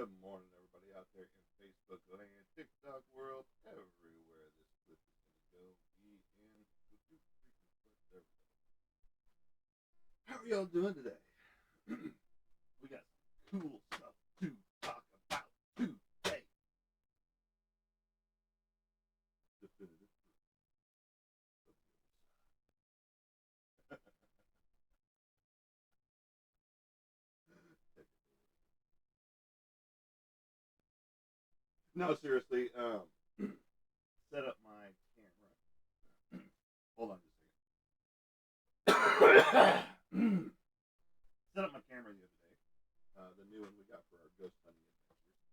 Good morning, everybody out there in Facebook land, TikTok world, everywhere this clip is going to go. Be in with you freaking clips everywhere. How are y'all doing today? We got some cool stuff to talk about today. Definitive proof of yours. No, seriously. Set up my camera. Hold on just a second. Set up my camera the other day. The new one we got for our ghost hunting adventures.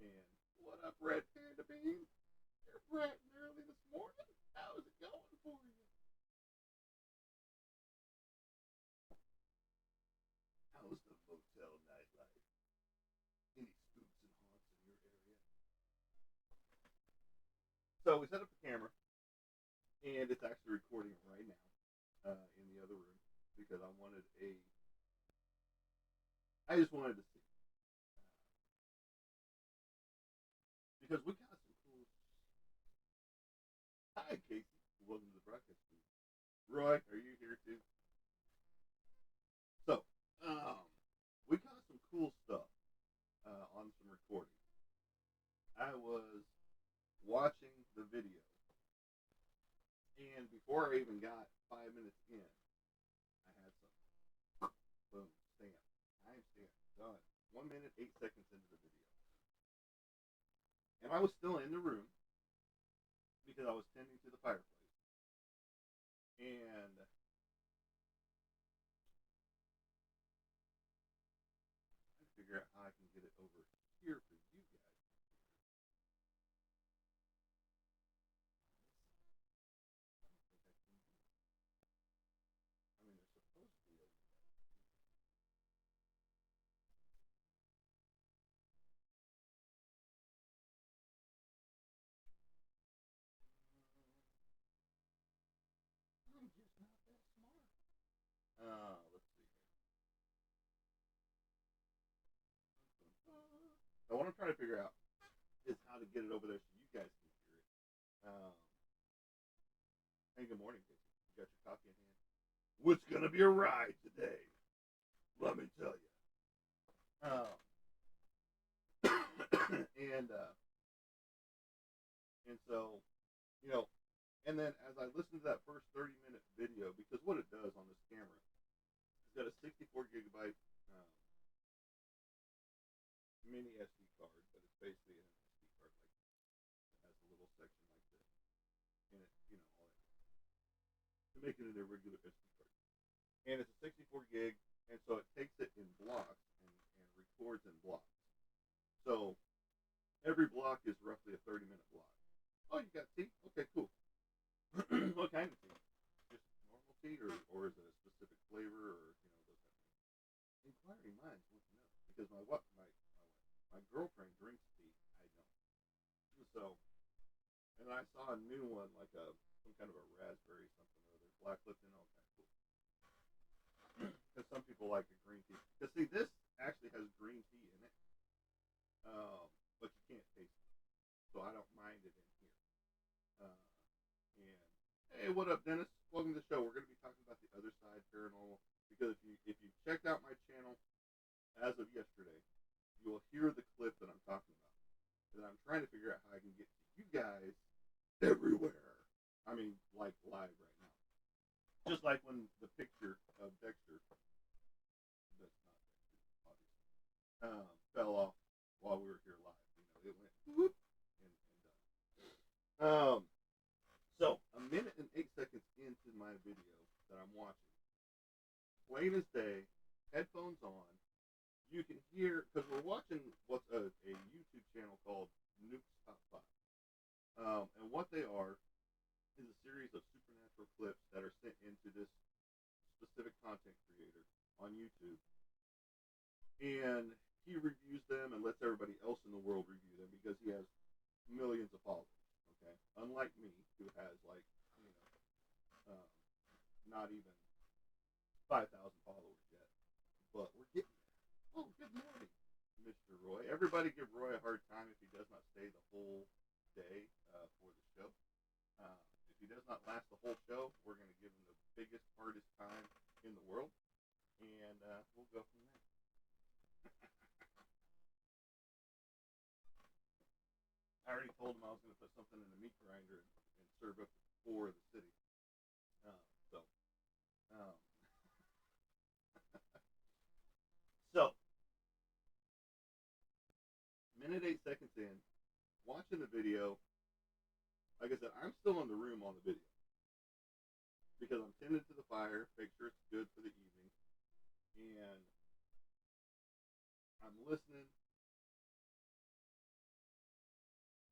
And what up, Red Panda Bean? You're bright and early this morning. How's it going for you? How's the motel nightlife? Any spooks and haunts in your area? So we set up the camera, and it's actually recording right now in the other room because I just wanted to see because we got some cool. Hi, Casey. Welcome to the broadcast. Roy, are you here too? So, we got some cool stuff on some recording. I was watching the video, and before I even got 5 minutes in, I had some boom stamp. I'm stamped. Done. 1 minute 8 seconds into the video, and I was still in the room because I was tending to the fireplace, and I figure out how I can get it over here for you guys. I mean, they're supposed to be over there. I'm just not that smart. Let's see here. So what I'm trying to figure out is how to get it over there so you guys can hear it. Hey, good morning, Casey. You got your coffee in hand? What's gonna be a ride today? Let me tell you. Um, and and so, you know, and then as I listened to that first 30-minute video, because what it does on this camera, it's got a 64 gigabyte mini SD card, but it's basically an SD card like it has a little section like this, and it, all that to make it a regular SD card. And it's a 64 gig, and so it takes it in blocks and records in blocks. So every block is roughly a 30-minute block. Oh, you got tea? Okay, cool. What kind of tea? Just normal tea, or is it a specific flavor, or those kind of things? Inquiring minds want to know because my girlfriend drinks tea. I don't. So, and I saw a new one like some kind of a raspberry something or other, black Lipton, all kind of cool. Because some people like the green tea. Because see, this actually has green tea in it, but you can't taste it, so I don't mind it in here. And hey, what up, Dennis? Welcome to the show. We're going to be talking about the other side paranormal because if you checked out my channel as of yesterday, you will hear the clip that I'm talking about. And I'm trying to figure out how I can get to you guys everywhere. I mean, like live right now. Just like when the picture of Dexter, that's not Dexter, obviously, fell off while we were here live. It went whoop and done. So, a minute and 8 seconds into my video that I'm watching, plain as day, headphones on, you can hear, because we're watching what's a YouTube channel called Nuke's Top 5. And what they are is a series of supernatural clips that are sent into this specific content creator on YouTube. And he reviews them and lets everybody else in the world review them because he has millions of followers. Okay, unlike me, who has not even 5,000 followers yet, but we're getting there. Oh, good morning, Mr. Roy. Everybody give Roy a hard time if he does not stay the whole day for the show. Uh, if he does not last the whole show, we're going to give him the biggest, hardest time in the world, and we'll go from there. I already told him I was going to put something in the meat grinder and serve up the four of the city. Uh, so, um, so minute 8 seconds in, watching the video. Like I said, I'm still in the room on the video because I'm tending to the fire, make sure it's good for the evening, and I'm listening.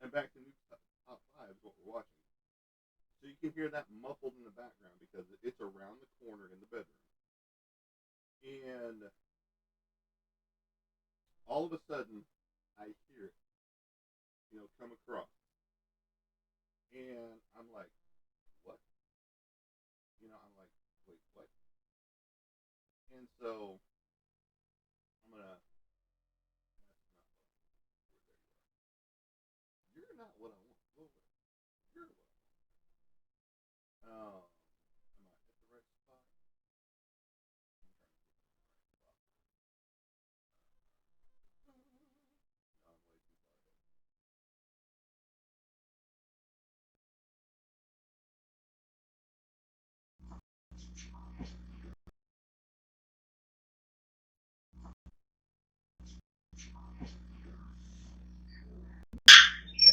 And back to new top five is what we're watching. So you can hear that muffled in the background because it's around the corner in the bedroom. And all of a sudden, I hear it, come across. And I'm like, what? I'm like, wait, what? And so I'm going to, you're not what I want. Go away. You're what I want. Am I at the right spot? I'm trying to get the right spot. No, I'm way too far ahead. So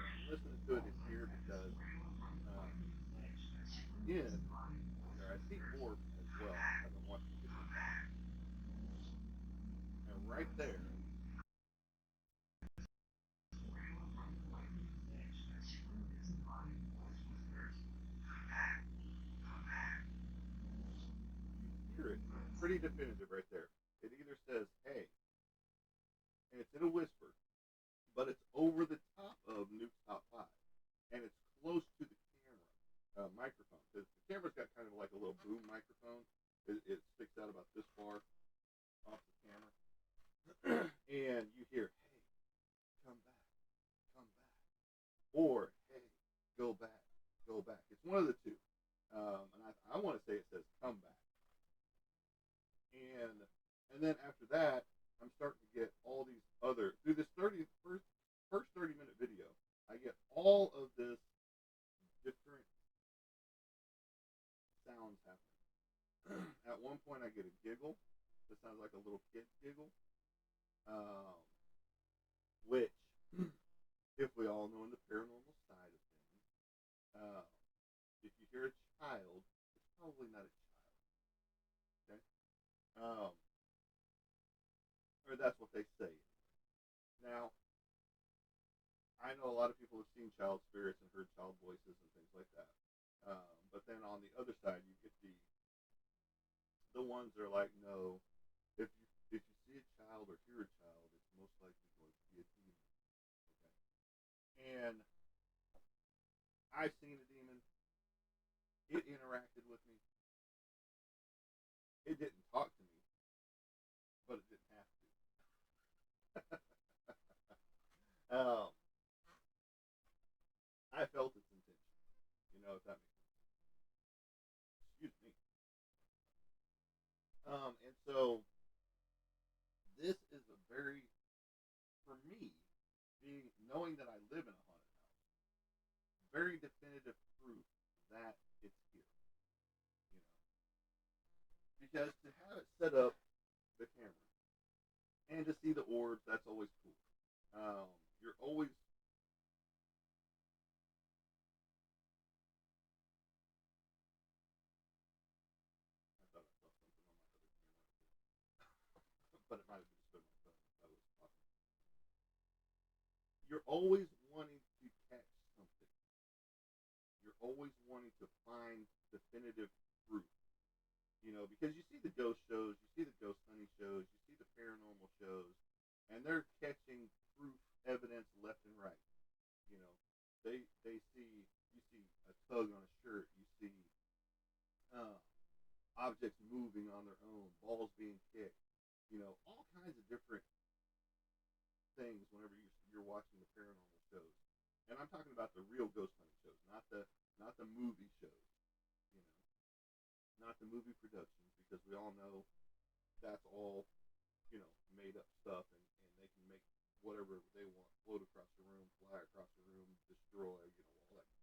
I'm listening to it in here because um, in there I see orbs as well as I'm watching the video back. And right there, you hear it pretty definitive right there. It either says, hey, and it's in a whisper, but it's over the top of Nuke's Top 5. And it's close to the camera microphone. Because the camera's got kind of like a little boom microphone. It sticks out about this far off the camera. And you hear, hey, come back, come back. Or, hey, go back, go back. It's one of the two. And I want to say it says come back. And then after that, I'm starting to get all these other through this first 30-minute video. I get all of this different sounds happening. At one point, I get a giggle. That sounds like a little kid's giggle. Um, which, if we all know in the paranormal side of things, uh, if you hear a child, it's probably not a child. Okay. Um, or that's what they say. Now, I know a lot of people have seen child spirits and heard child voices and things like that. But then on the other side, you get the ones that are like, no, if you see a child or hear a child, it's most likely going to be a demon. Okay, and I've seen a demon. It interacted with me. It didn't talk to me, but it didn't have to. um, I felt its intention. If that makes sense. Excuse me. And so this is a very, for me, being knowing that I live in a haunted house, very definitive proof that it's here. You know, because to have it set up the camera and to see the orbs, that's always cool. You're always I thought I saw something on my other camera, but it might have just been my phone. I was talking. You're always wanting to catch something. You're always wanting to find definitive proof. Because you see the ghost shows, you see the ghost hunting shows, you see the paranormal shows, and they're catching proof, evidence left and right. You know, they see you see a tug on a shirt, you see uh, objects moving on their own, balls being kicked. all kinds of different things whenever you're watching the paranormal shows. And I'm talking about the real ghost hunting shows, not the movie shows, you know, not the movie productions, because we all know that's all made up stuff, and they can make whatever they want float across the room, fly across the room, destroy, all that.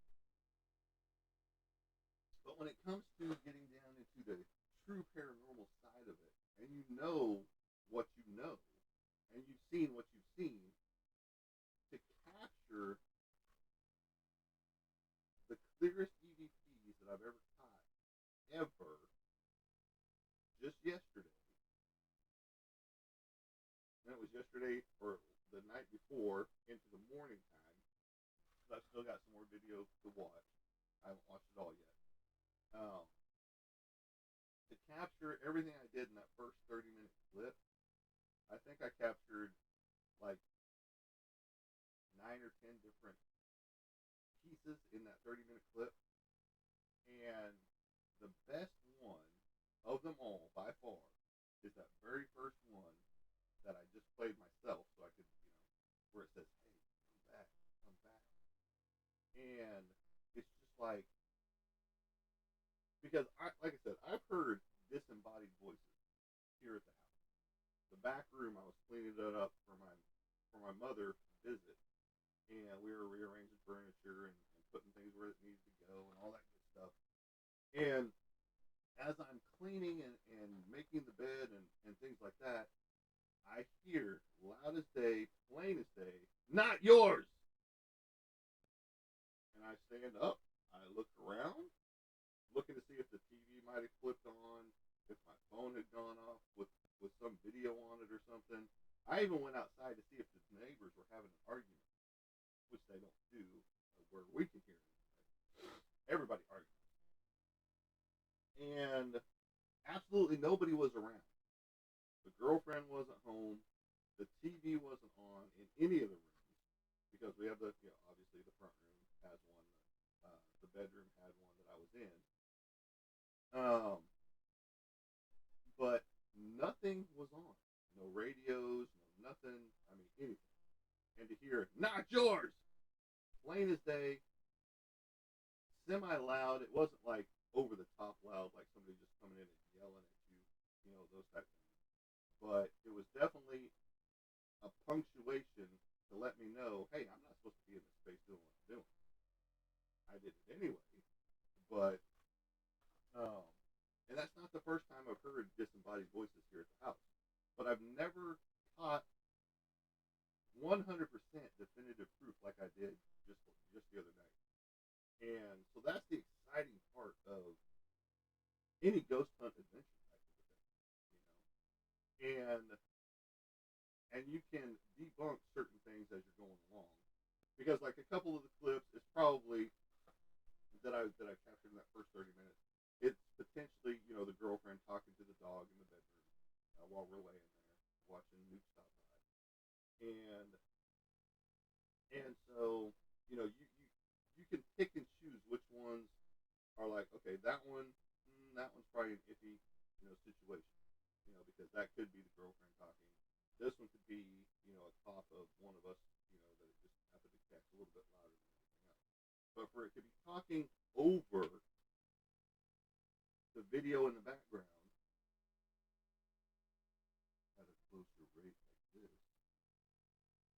But when it comes to getting down into the true paranormal side of it, and you know what you know, and you've seen what you've seen, to capture the clearest EVPs that I've ever caught, ever, just yesterday, and it was yesterday or the night before into the morning time, because I've still got some more video to watch. I haven't watched it all yet. Um, to capture everything I did in that first 30-minute clip, I think I captured like 9 or 10 different pieces in that 30-minute clip. And the best one of them all, by far, is that very first one that I just played myself, so I could, where it says, "Hey, come back, come back," and it's just like, because like I said, I've heard disembodied voices here at the house. The back room, I was cleaning it up for my mother to visit, and we were rearranging furniture and putting things where it needed to go and all that good stuff. And as I'm cleaning and making the bed and things like that, I hear loud as day, plain as day, "Not yours!" And I stand up, I look around, looking to see if the TV might have flipped on, if my phone had gone off with some video on it or something. I even went outside to see if the neighbors were having an argument, which they don't do, where we can hear it. Everybody argues. And absolutely nobody was around. The girlfriend wasn't home. The TV wasn't on in any of the rooms, because we have obviously the front room has one. The bedroom had one that I was in. Um, but nothing was on. No radios, no nothing. I mean, anything. And to hear "Not yours!" plain as day, semi loud. It wasn't like over the top loud, like somebody just coming in and yelling at you, those type of things. But it was definitely a punctuation to let me know, hey, I'm not supposed to be in this space doing what I'm doing. I did it anyway, but um, and that's not the first time I've heard disembodied voices here at the house. But I've never caught 100% definitive proof like I did just the other night. And so that's the exciting part of any ghost hunt adventure type of thing, and you can debunk certain things as you're going along, because like a couple of the clips is probably that I captured in that first 30 minutes. It's potentially the girlfriend talking to the dog in the bedroom while we're laying there watching Nuke stop by, and so you can pick and choose which ones are like, okay, that one's probably an iffy situation, because that could be the girlfriend talking. This one could be a cough of one of us, that it just happened to catch a little bit louder than everything else. But for it to be talking over the video in the background at a closer rate like this,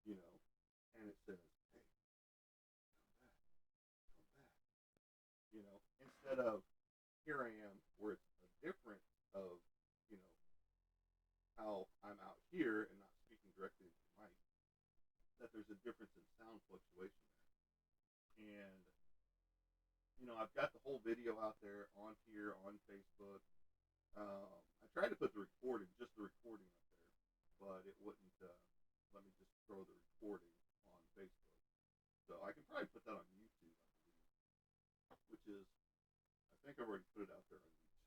and it says, "Hey, come back," instead of here I am, where it's a different of, you know, how I'm out here and not speaking directly into the mic, that there's a difference in sound fluctuation there. And, I've got the whole video out there on here on Facebook. I tried to put the recording, just the recording up there, but it wouldn't let me just throw the recording on Facebook. So I can probably put that on YouTube, I believe, which is, I think I've already put it out there on YouTube.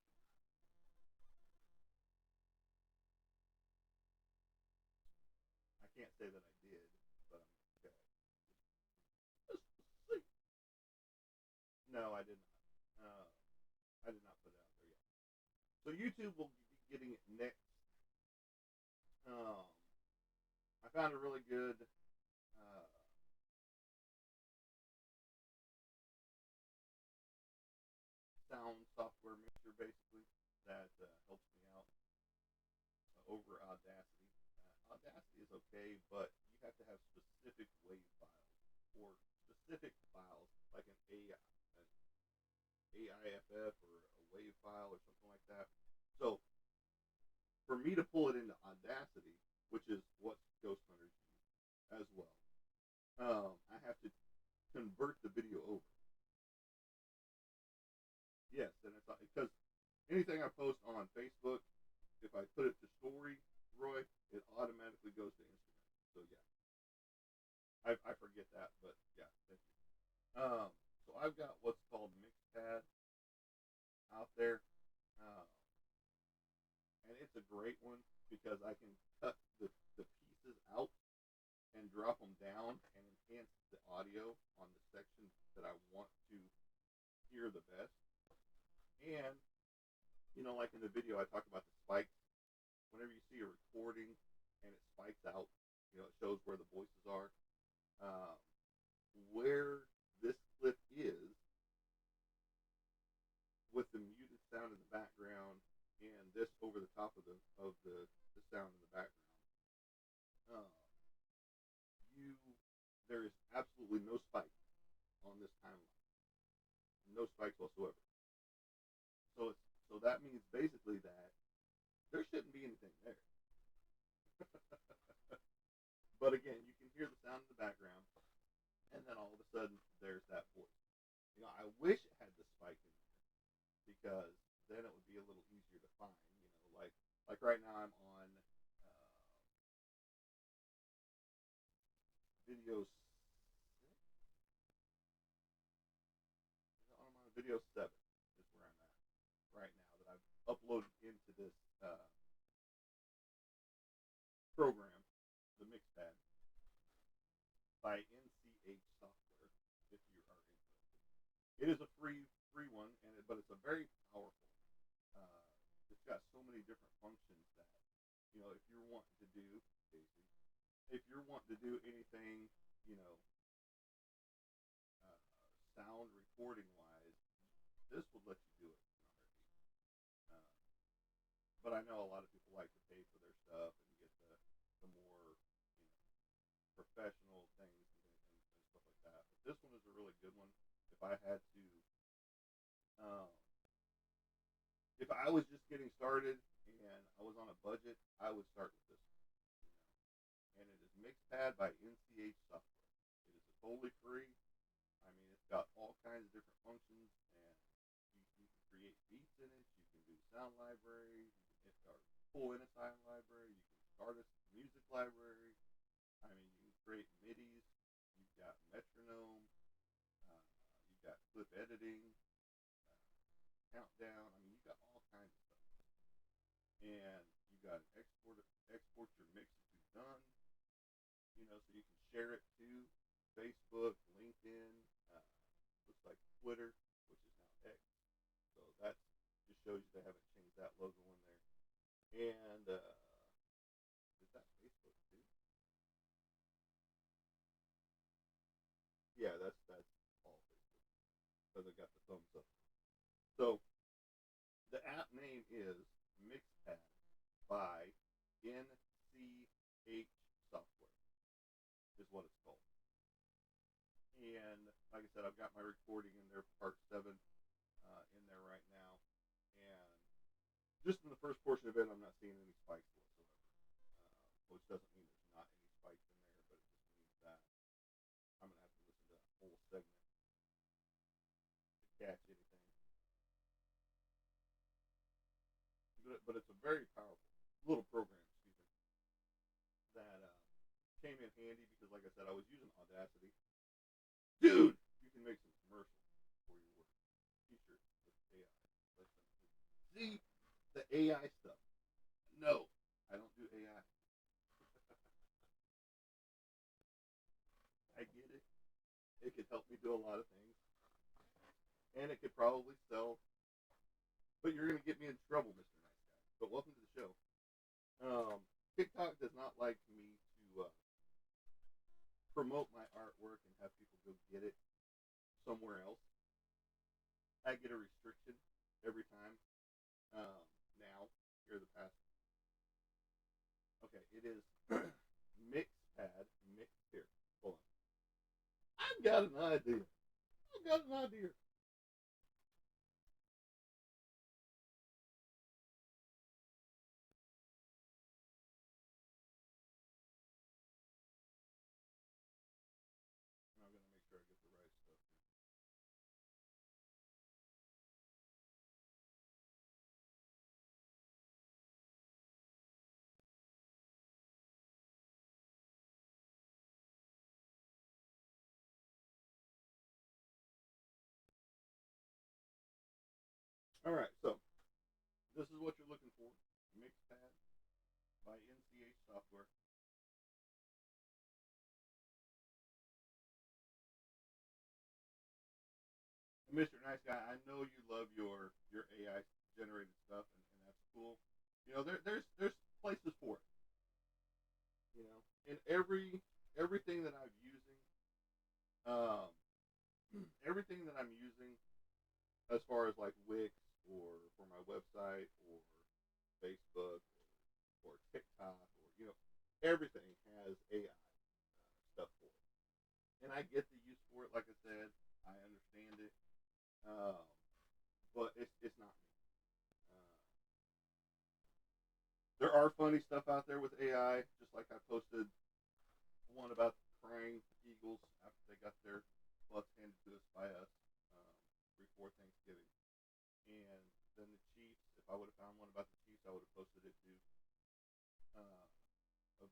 I can't say that I did, but I'm okay. No, I did not. I did not put it out there yet. So YouTube will be getting it next found a really good uh, sound software mixer, basically, that helps me out over Audacity. Audacity is okay, but you have to have specific WAV files or specific files like an AIFF or a WAV file or something like that. So for me to pull it into Audacity, which is what Ghost Hunters use as well, I have to convert the video over. Yes, and it's because anything I post on Facebook, if I put it to story, Roy, it automatically goes to Instagram. So yeah, I forget that, but yeah, thank you. So I've got what's called Mixpad out there, uh, and it's a great one because I can cut the pieces out and drop them down and enhance the audio on the sections that I want to hear the best. And like in the video, I talk about the spikes. Whenever you see a recording and it spikes out, it shows where the voices are. Um, where this clip is with the muted sound in the background and this over the top of the sound in the background. Uh, you there is absolutely no spike on this timeline, no spikes whatsoever. So that means basically that there shouldn't be anything there. But again, you can hear the sound in the background, and then all of a sudden there's that voice. I wish it had the spike in there because then it would be a little easier to find. Like right now I'm on video 6. I'm on video 7 is where I'm at right now that I've uploaded into this program, the Mixpad by NCH Software. If you are interested, it is a free one, but it's a very powerful. Uh, it's got so many different functions that if you're wanting to do, Casey, if you're wanting to do anything, you know, uh, sound recording wise, this would let you do it in a heartbeat. But I know a lot of people like to pay for their stuff and get the more professional things and stuff like that. But this one is a really good one. If I had to, um, if I was just getting started and I was on a budget, I would start with this one. And it is Mixpad by NCH Software. It is totally free. I mean, it's got all kinds of different functions, and you can create beats in it. You can do sound library. You can pull in a sound library. You can start a music library. I mean, you can create MIDIs. You've got metronome. Uh, you've got clip editing, countdown. I mean, you've got all kinds of stuff. And you've got an export your mix to done. So you can share it to Facebook, LinkedIn, uh, looks like Twitter, which is now X. So that just shows you they haven't changed that logo in there. And is that Facebook too? Yeah, that's all Facebook. So they got the thumbs up. So the app name is Mixpad by NCH Software is what it's called. And like I said, I've got my recording in there, part 7, in there right now. And just in the first portion of it, I'm not seeing any spikes whatsoever. Which doesn't mean there's not any spikes in there, but it just means that I'm going to have to listen to that whole segment to catch anything. But it's a very powerful little program, excuse me, that came in handy because, like I said, I was using Audacity. Dude, you can make some commercials for your work. T-shirts with AI. See, the AI stuff. No, I don't do AI. I get it. It could help me do a lot of things. And it could probably sell. But you're going to get me in trouble, Mr. Nice Guy. But welcome to the show. TikTok does not like me to promote my artwork and have people go get it somewhere else, I get a restriction every time. Now, here the past. Okay, it is mix pad, mix here. Hold on. I've got an idea. I've got an idea. I'm gonna make sure I get the right stuff here. All right, so this is what you're looking for. Mixpad by NCH Software. And Mr. Nice Guy, I know you love your AI generated stuff, and that's cool. You know, there's places for it. You know, in everything that I'm using, um, everything that I'm using as far as like Wix or for my website or Facebook or TikTok or everything has AI stuff for it, and I get the use for it. Like I said, I understand it, um, but it's not me. Uh, there are funny stuff out there with AI, just like I posted one about crying eagles after they got their butts handed to us by us um, before Thanksgiving. And then the Chiefs, if I would have found one about the Chiefs, I would have posted it too. Uh,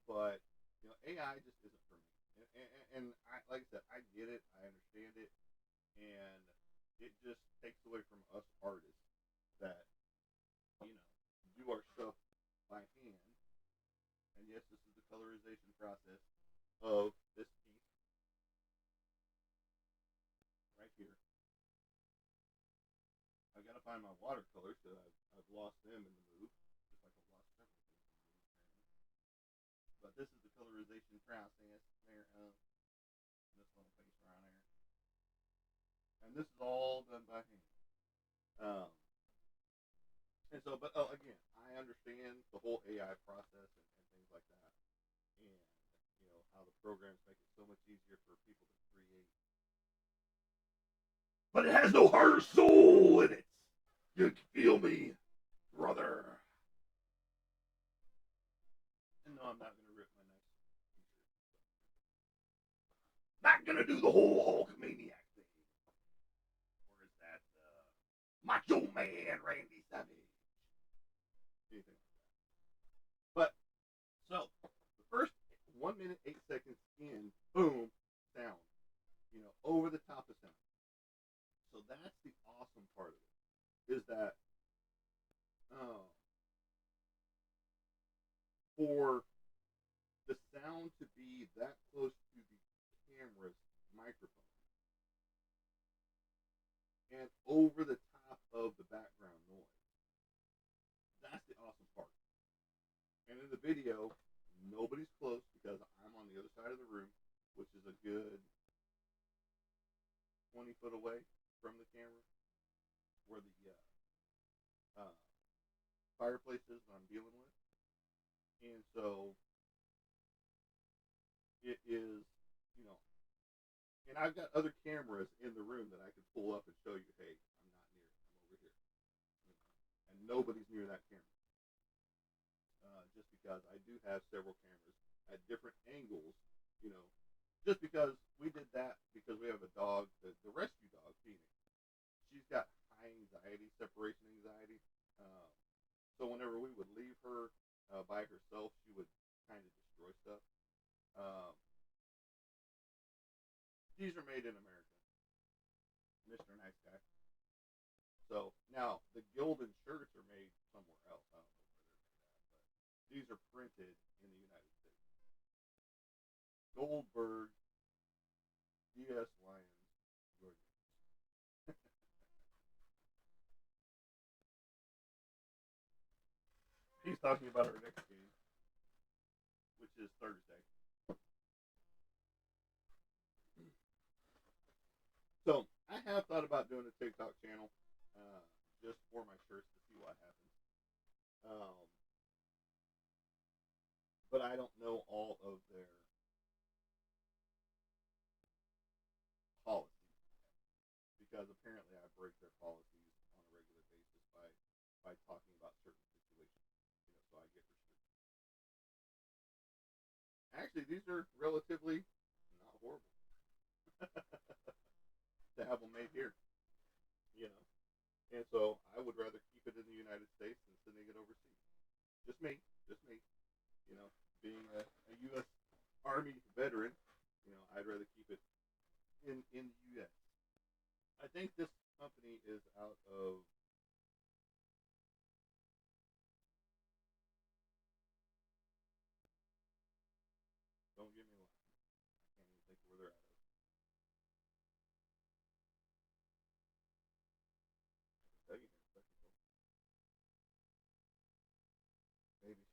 but AI just isn't for me. And like I said, I get it, I understand it, and it just takes away from us artists that do our stuff by hand. And yes, this is the colorization process of this piece right here. I've got to find my watercolors because I've lost them in the move, just like I've lost several things in the move. But this is the colorization process there of this little piece around here, and this is all done by hand. Um, and so, but again, I understand the whole AI process and things like that, and how the programs make it so much easier for people to create. But it has no heart or soul in it. You feel me, brother? And no, I'm not gonna rip my nice t-shirt. Not gonna do the whole Hulkamaniac thing. Or is that Macho Man Randy Savage? Anything like that. But so the first 1 minute 8 seconds in, boom, sound. Over the top of sound. So that's the awesome part of it. Is that uh, for the sound to be that close to the camera's microphone and over the top of the background noise. That's the awesome part. And in the video, nobody's close because I'm on the other side of the room, which is a good 20 foot away from the camera where the fireplace is that I'm dealing with. And so it is, you know, and I've got other cameras in the room that I could pull up and show you, hey, I'm not near, I'm over here. And nobody's near that camera. Just because I do have several cameras at different angles, you know, just because we did that because we have a dog, the rescue dog, Phoenix. She's got high anxiety, separation anxiety. Uh, so whenever we would leave her by herself, she would kind of destroy stuff. Um, these are made in America, Mr. Nice Guy. So now the Gildan shirts are made somewhere else. I don't know where they're made at, but these are printed in the United States. Goldberg, DS Lions, Jordan. He's talking about our next game, which is Thursday. have thought about doing a TikTok channel, uh, just for my shirts to see what happens. Um, but I don't know all of their policies because apparently I break their policies on a regular basis by talking about certain situations. So I get restricted. Actually, these are relatively not horrible to have them made here. You know, and so I would rather keep it in the United States than sending it overseas. Just me, just me. You know, being a U.S. Army veteran, I'd rather keep it in the U.S. I think this company is out of. Don't get me wrong. I can't even think of where they're out of. I can tell you here in a second. Maybe.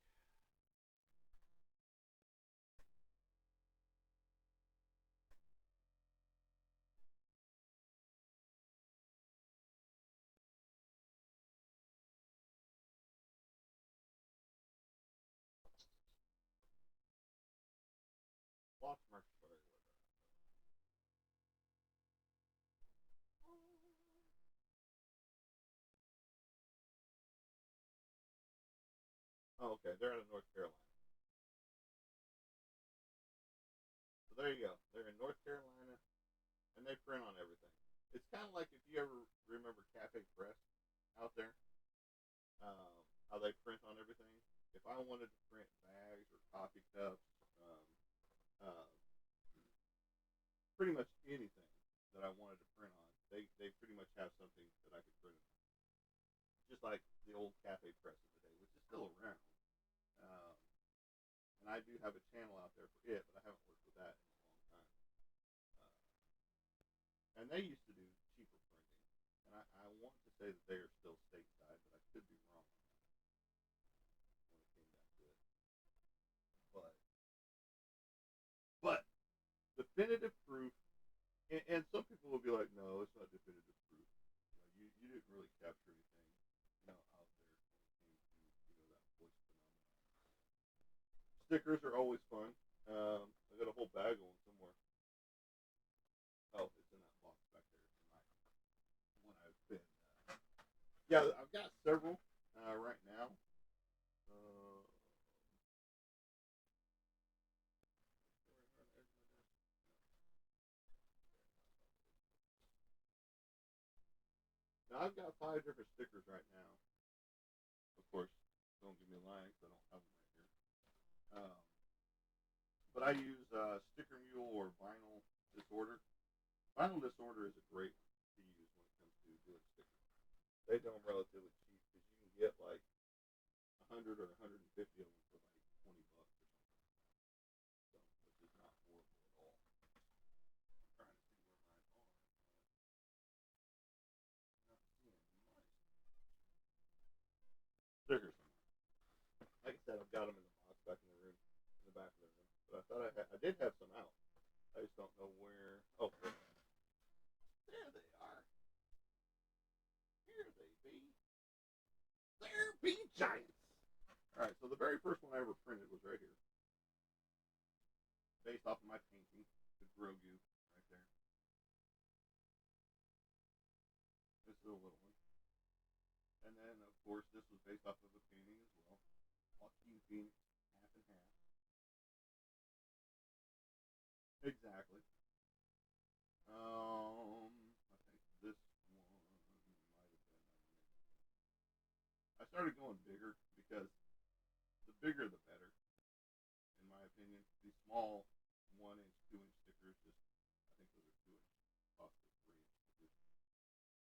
Lost my story. Oh, okay. They're out of North Carolina. So there you go. They're in North Carolina, and they print on everything. It's kind of like if you ever remember Cafe Press out there, um, how they print on everything. If I wanted to print bags or coffee cups, um, uh, pretty much anything that I wanted to print on, they pretty much have something that I could print it on. Just like the old Cafe Press of the day, which is still around. Um, and I do have a channel out there for it, but I haven't worked with that in a long time. And they used to do cheaper printing. And I want to say that they are still stateside, but I could be wrong on that when it came down to it. But definitive proof, and some people will be like, no, it's not definitive proof. You didn't really capture anything, out there when it came to, that voice phenomenon. Stickers are always fun. I got a whole bag of them somewhere. Oh, it's in that box back there. In my one I've been. Yeah, I've got several right now. Uh, now I've got 5 different stickers right now. Of course, don't give me a line because I don't have them right here. But I use Sticker Mule or Vinyl Disorder. Vinyl Disorder is a great one to use when it comes to doing stickers. They do them relatively cheap because you can get like 100 or 150 of them for like $20 or something like that. So, which is not horrible at all. I'm trying to see where mine are. Not seeing my stickers. Like I said, I've got them in the box back in the room, in the back of the room. But I thought I did have some out. I just don't know where. Oh, there they are. Here they be. There be giants. All right, so the very first one I ever printed was right here, based off of my painting, the Grogu, right there. This is a little one, and then of course this was based off of a painting as well. Joaquin Phoenix, half and half. Exactly. I think this one might have been. I started going bigger because the bigger the better, in my opinion. These small 1 inch, 2 inch stickers, just I think those are 2 inch, possibly 3 inch stickers.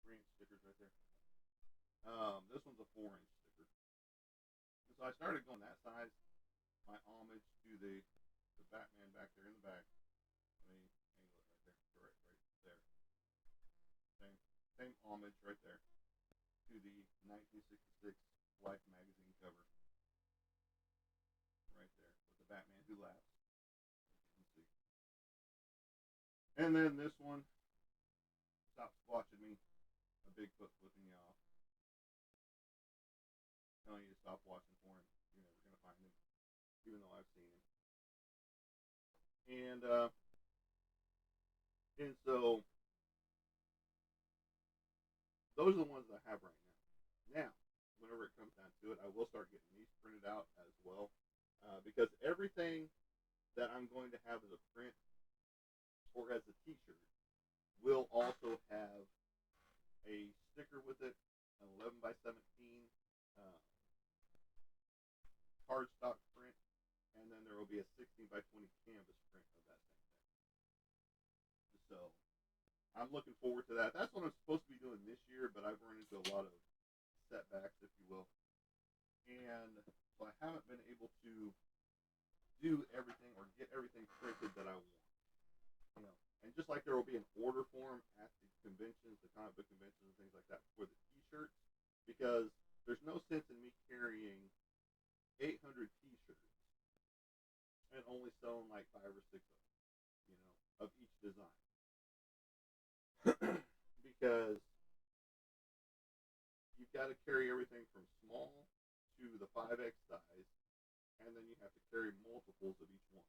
3 inch stickers right there. This one's a 4 inch sticker. And so I started going that size. My homage to the Batman back there in the back. Let me angle it right there. Right there. Same homage right there to the 1966 Life magazine cover. Right there with the Batman who laughs. As you can see. And then this one, stop squatching me, a Bigfoot flipping you off, telling you to stop watching for him. You're never gonna find him, even though I've seen him. And so those are the ones that I have right now. Now, whenever it comes down to it, I will start getting these printed out as well, because everything that I'm going to have as a print or as a T-shirt will also have a sticker with it, an 11 by 17 uh, cardstock print, and then there will be a 16 by 20 canvas print of that same thing. So I'm looking forward to that. That's what I'm supposed to be doing this year, but I've run into a lot of setbacks, if you will, and so I haven't been able to do everything or get everything printed that I want. You know, and just like there will be an order form at the conventions, the comic book conventions and things like that for the T-shirts, because there's no sense in me carrying 800 T-shirts and only selling like 5 or 6 of them, you know, of each design, because you've got to carry everything from small to the 5X size, and then you have to carry multiples of each one,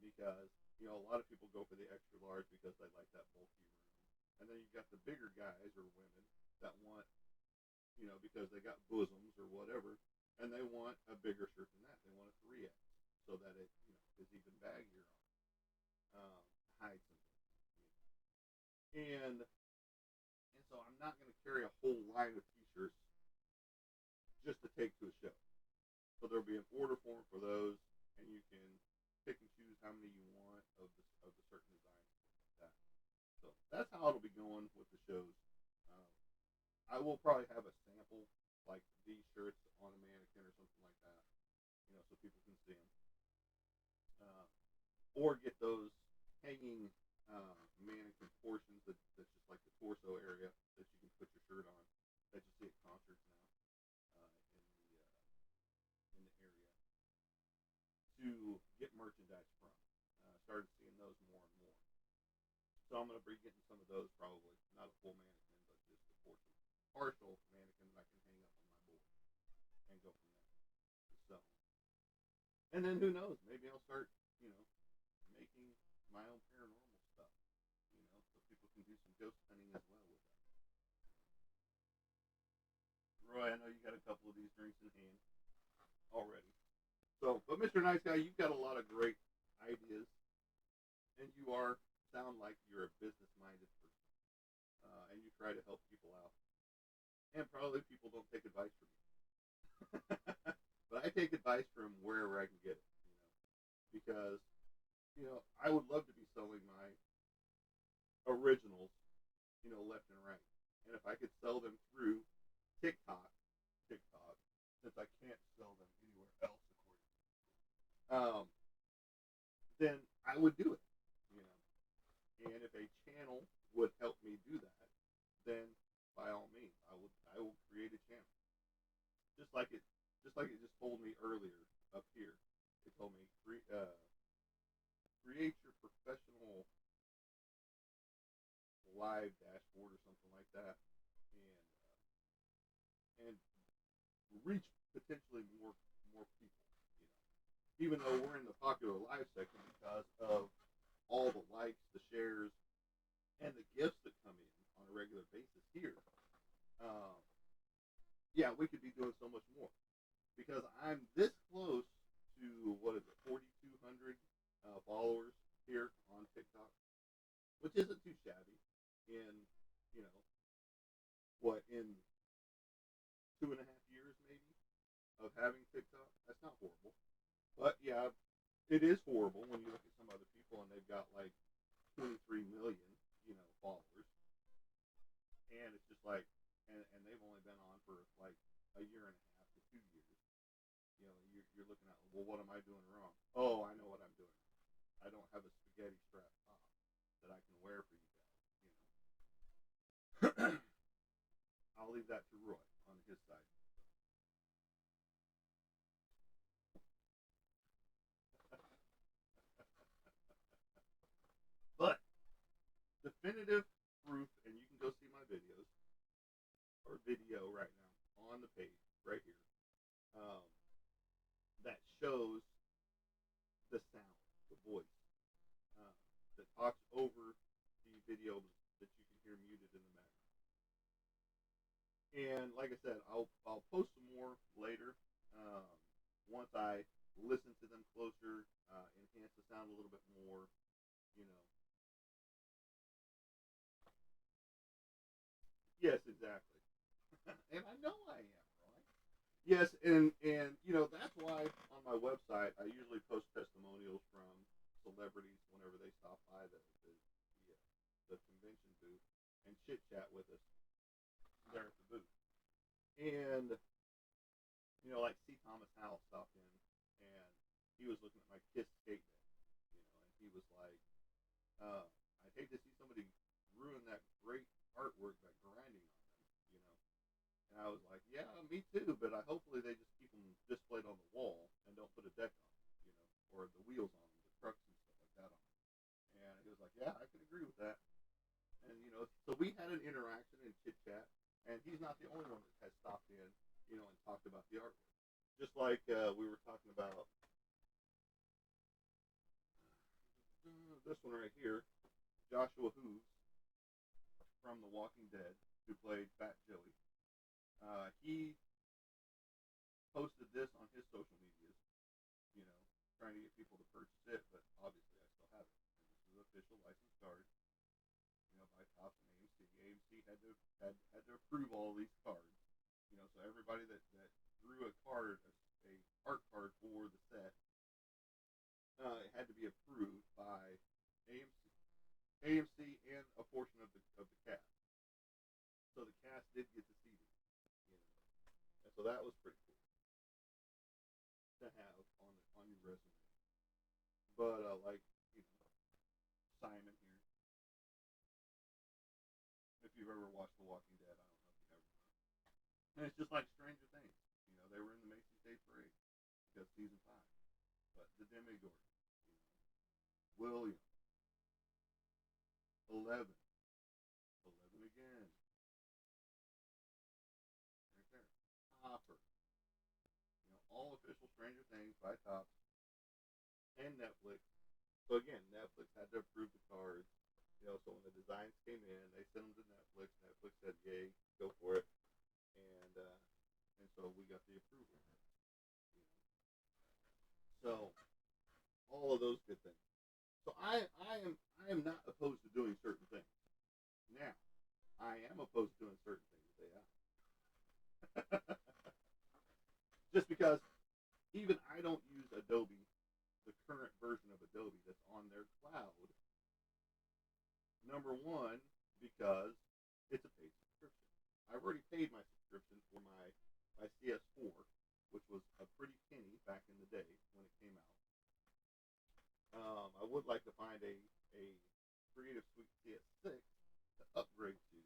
because you know a lot of people go for the extra large because they like that bulky room, and then you've got the bigger guys or women that want, you know, because they got bosoms or whatever, and they want a bigger shirt than that. They want a 3X so that it, you know, is even baggier on, hides some things. And so I'm not going to carry a whole line of T-shirts just to take to a show. So there'll be an order form for those, and you can pick and choose how many you want of the certain designs like that. So that's how it'll be going with the shows. Um, I will probably have a sample like these shirts on a mannequin or something like that, you know, so people can see them, or get those hanging mannequin portions that's just like the torso area that you can put your shirt on that you see at concerts now, in the area to get merchandise from. Started seeing those more and more. So I'm going to be getting some of those probably, not a full mannequin, but just a partial mannequin that I can hang up on my board and go from there. So, and then who knows? Maybe I'll start, you know, making my own paranormal stuff, you know, so people can do some ghost hunting as well with that. Roy, I know you got a couple of these drinks in hand already. So, but Mr. Nice Guy, you've got a lot of great ideas, and you sound like you're a business-minded person, and you try to help people out. And probably people don't take advice from you, but I take advice from wherever I can get it, you know, because you know I would love to be selling my originals, you know, left and right, and if I could sell them through TikTok, since I can't sell them anywhere else, then I would do it, you know. And if a channel would help me do that, then by all means, I will create a channel. Just like it just told me earlier up here. It told me create your professional live dashboard or something like that, and reach potentially more people. You know, even though we're in the popular live section because of all the likes, the shares, and the gifts that come in on a regular basis here. Um, yeah, we could be doing so much more because I'm this close to what is it, 4,200 followers here on TikTok, which isn't too shabby. In you know what, in 2.5 years maybe of having TikTok, that's not horrible. But yeah, it is horrible when you look at some other people and they've got like 23 million, you know, followers, and it's just like, and they've only been on for like a year and a half to 2 years. You know, you're looking at, well, what am I doing wrong? Oh, I know what I'm doing. I don't have a spaghetti strap top that I can wear for you guys. You know, I'll leave that to Roy on his side. But definitive on the page right here um, that shows the sound, the voice uh, that talks over the video that you can hear muted in the background. And like I said, I'll post some more later once I listen to them closer, enhance the sound a little bit more. You know, yes, exactly. And I know I am, right? Yes, and that's why on my website I usually post testimonials from celebrities whenever they stop by the convention booth and chit chat with us there at the booth. And like C. Thomas Howell stopped in, and he was looking at my Kiss skate deck, and he was like, "I'd hate to see somebody ruin that great artwork by grinding on them," you know. And I was like, "Yeah, me too, but hopefully they just keep them displayed on the wall and don't put a deck on them, or the wheels on them, the trucks and stuff like that on them." And he was like, "Yeah, I can agree with that." And so we had an interaction and chit chat, and he's not the only one that has stopped in, and talked about the artwork. Just like we were talking about this one right here, Joshua Hooves from The Walking Dead, who played Fat Joey. He posted this on his social medias, you know, trying to get people to purchase it, but obviously I still have it. And this is official licensed card, by Topps and AMC. AMC had to approve all these cards, so everybody that drew a card, a art card for the set, it had to be approved by AMC and a portion of the cast. So the cast did get to see these, and so that was pretty cool to have on your resume. But like Simon here, if you've ever watched The Walking Dead, I don't know if you ever. And it's just like Stranger Things. They were in the Macy's Day Parade because season 5. But the Demigorgon, William, 11, 11 again, right there, Hopper, all official Stranger Things by Topps and Netflix. So again, Netflix had to approve the cards. So when the designs came in, they sent them to Netflix. Netflix said, "Yay, go for it," and so we got the approval. So all of those good things. So I am not opposed to doing certain things. Now, I am opposed to doing certain things with AI. Just because even I don't use Adobe, the current version of Adobe that's on their cloud. Number one, because it's a paid subscription. I've already paid my subscription for my CS4, which was a pretty penny back in the day when it came out. I would like to find a Creative Suite CS6 to upgrade to,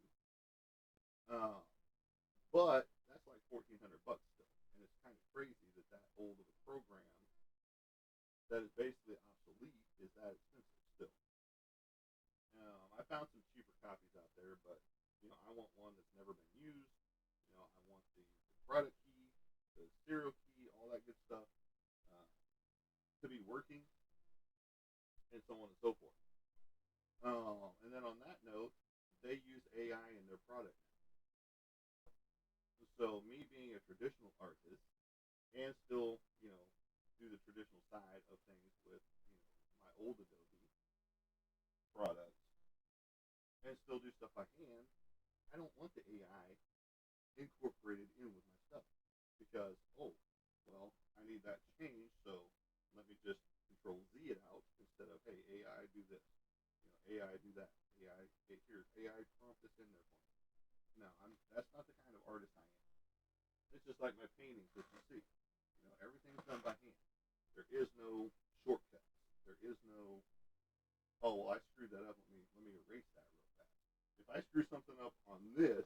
but that's like $1,400 still, and it's kind of crazy that old of a program that is basically obsolete is that expensive still. I found some cheaper copies out there, but I want one that's never been used. I want the product key, the serial key, all that good stuff to be working, and so on and so forth. And then on that note, they use AI in their product. So me being a traditional artist and still, do the traditional side of things with, my old Adobe products and still do stuff by hand, I don't want the AI incorporated in with my stuff because, I need that changed, so let me just Control Z it out instead of, hey, AI do this, AI do that, AI, hey, here's AI prompt this in there for me. No, that's not the kind of artist I am. It's just like my paintings that you see. Everything's done by hand. There is no shortcuts. There is no, oh, well, I screwed that up. Let me erase that real fast. If I screw something up on this,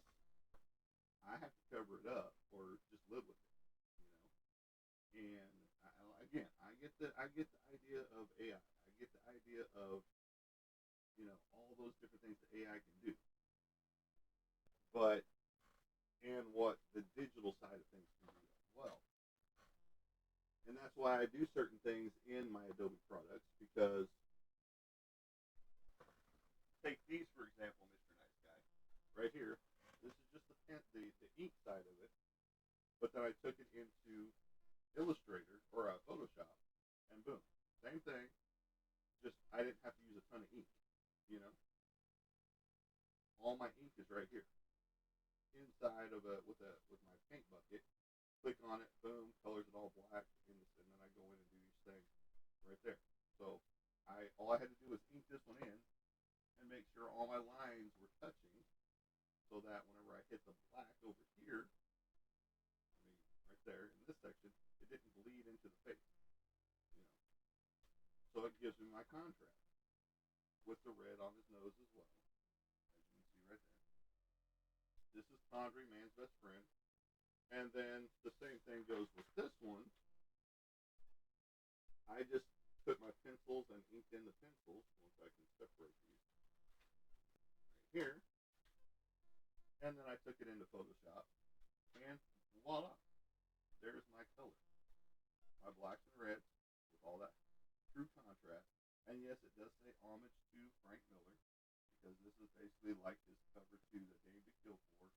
I have to cover it up or just live with it. And again, I get the idea of AI. I get the idea of all those different things that AI can do. But and what the digital side of things can do as well. And that's why I do certain things in my Adobe products because take these for example, Mr. Nice Guy, right here. This is just the ink side of it, but then I took it into Illustrator or Photoshop, and boom, same thing. Just I didn't have to use a ton of ink, you know. All my ink is right here inside of with my paint bucket. Click on it, boom, colors it all black, and then I go in and do these things right there. So all I had to do was ink this one in and make sure all my lines were touching, so that whenever I hit the black over here, I mean right there in this section, it didn't bleed into the face, you know. So it gives me my contrast with the red on his nose as well, as you can see right there. This is Tondre, man's best friend. And then the same thing goes with this one. I just put my pencils and inked in the pencils, once I can separate these, right here. And then I took it into Photoshop, and voila, there's my color. My blacks and reds with all that true contrast. And yes, it does say homage to Frank Miller, because this is basically like his cover to the Game to Kill For,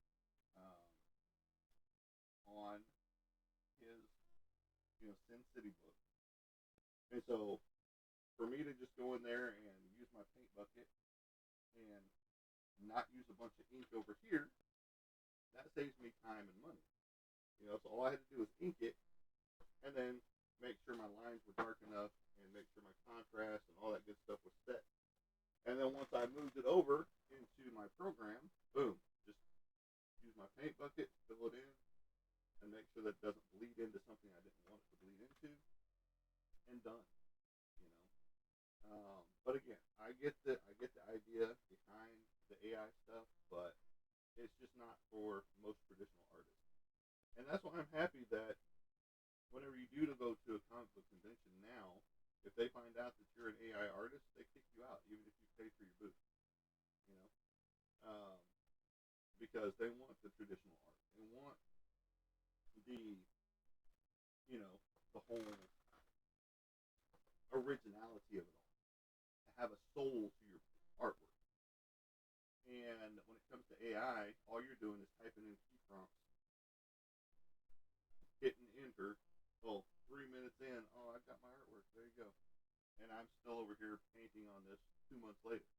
on his, Sin City book. And so, for me to just go in there and use my paint bucket and not use a bunch of ink over here, that saves me time and money. So all I had to do was ink it, and then make sure my lines were dark enough, and make sure my contrast and all that good stuff was set. And then once I moved it over into my program, boom, just use my paint bucket, fill it in, and make sure that it doesn't bleed into something I didn't want it to bleed into, and done. But again, I get the idea behind the AI stuff, but it's just not for most traditional artists. And that's why I'm happy that whenever you do to go to a comic book convention now, if they find out that you're an AI artist, they kick you out, even if you pay for your booth. You know, because they want the traditional art. They want the, the whole originality of it all. To have a soul to your artwork. And when it comes to AI, all you're doing is typing in key prompts, hitting enter. Oh, 3 minutes in, I got my artwork. There you go. And I'm still over here painting on this 2 months later.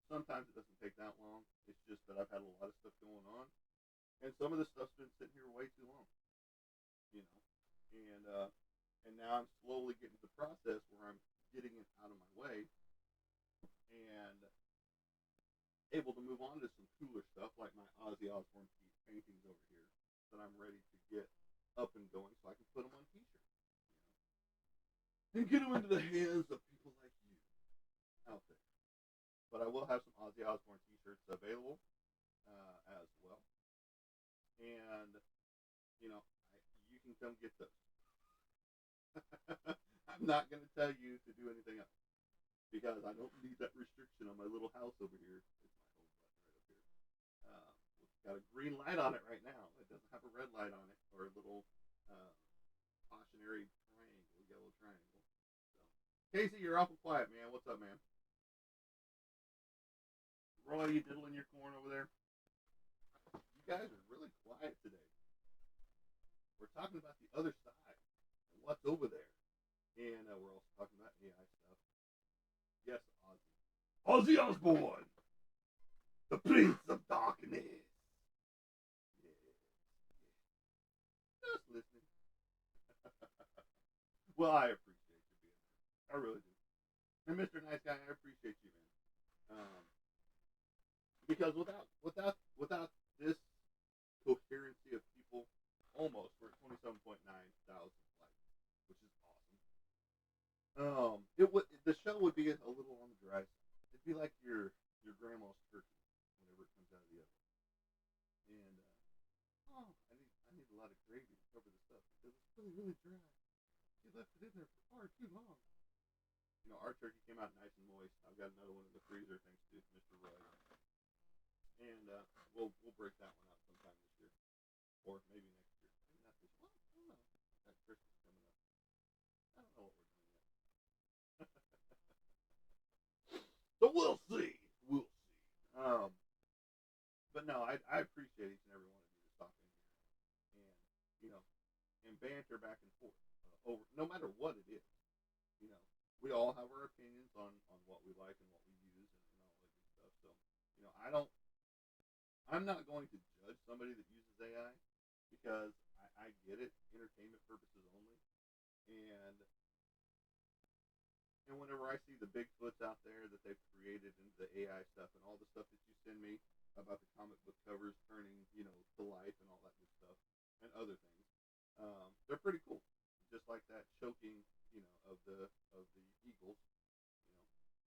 Sometimes it doesn't take that long. It's just that I've had a lot of stuff going on, and some of this stuff's been sitting here way too long. And now I'm slowly getting to the process where I'm getting it out of my way and able to move on to some cooler stuff like my Ozzy Osbourne paintings over here that I'm ready to get up and going so I can put them on t-shirts, and get them into the hands of people like you out there. But I will have some Ozzy Osbourne t-shirts available as well, and you can come get those. I'm not going to tell you to do anything else because I don't need that restriction on my little house over here. It's my home button right up here. It's got a green light on it right now. It doesn't have a red light on it or a little cautionary triangle, yellow triangle. So, Casey, you're awful quiet, man. What's up, man? Roy, you diddling your corn over there? You guys are really quiet today. We're talking about the other side and what's over there. And we're also talking about AI stuff. Yes, Ozzy. Ozzy Osbourne! The Prince of Darkness! Yeah. Just listening. Well, I appreciate you being there. I really do. And Mr. Nice Guy, I appreciate you, man. Because without this coherency of people, almost we're at 27.9 thousand likes, which is awesome. The show would be a little on the dry side. It'd be like your grandma's turkey whenever it comes out of the oven. And I need a lot of gravy to cover the stuff because it's really dry. You left it in there for far too long. Our turkey came out nice and moist. I've got another one in the freezer thanks to Mr. Roy. and we'll break that one out sometime this year, or maybe next year. Maybe not this. Well, I don't know. Got Christmas coming up. I don't know what we're doing yet. So we'll see. We'll see. But no, I appreciate each and every one of you to stop in here and you know and banter back and forth over no matter what it is. You know, we all have our opinions on what we like and what we use and all that good stuff. So I don't. I'm not going to judge somebody that uses AI because I get it, entertainment purposes only, and and whenever I see the Bigfoots out there that they've created into the AI stuff and all the stuff that you send me about the comic book covers turning, to life and all that good stuff and other things, they're pretty cool. Just like that choking, of the Eagles.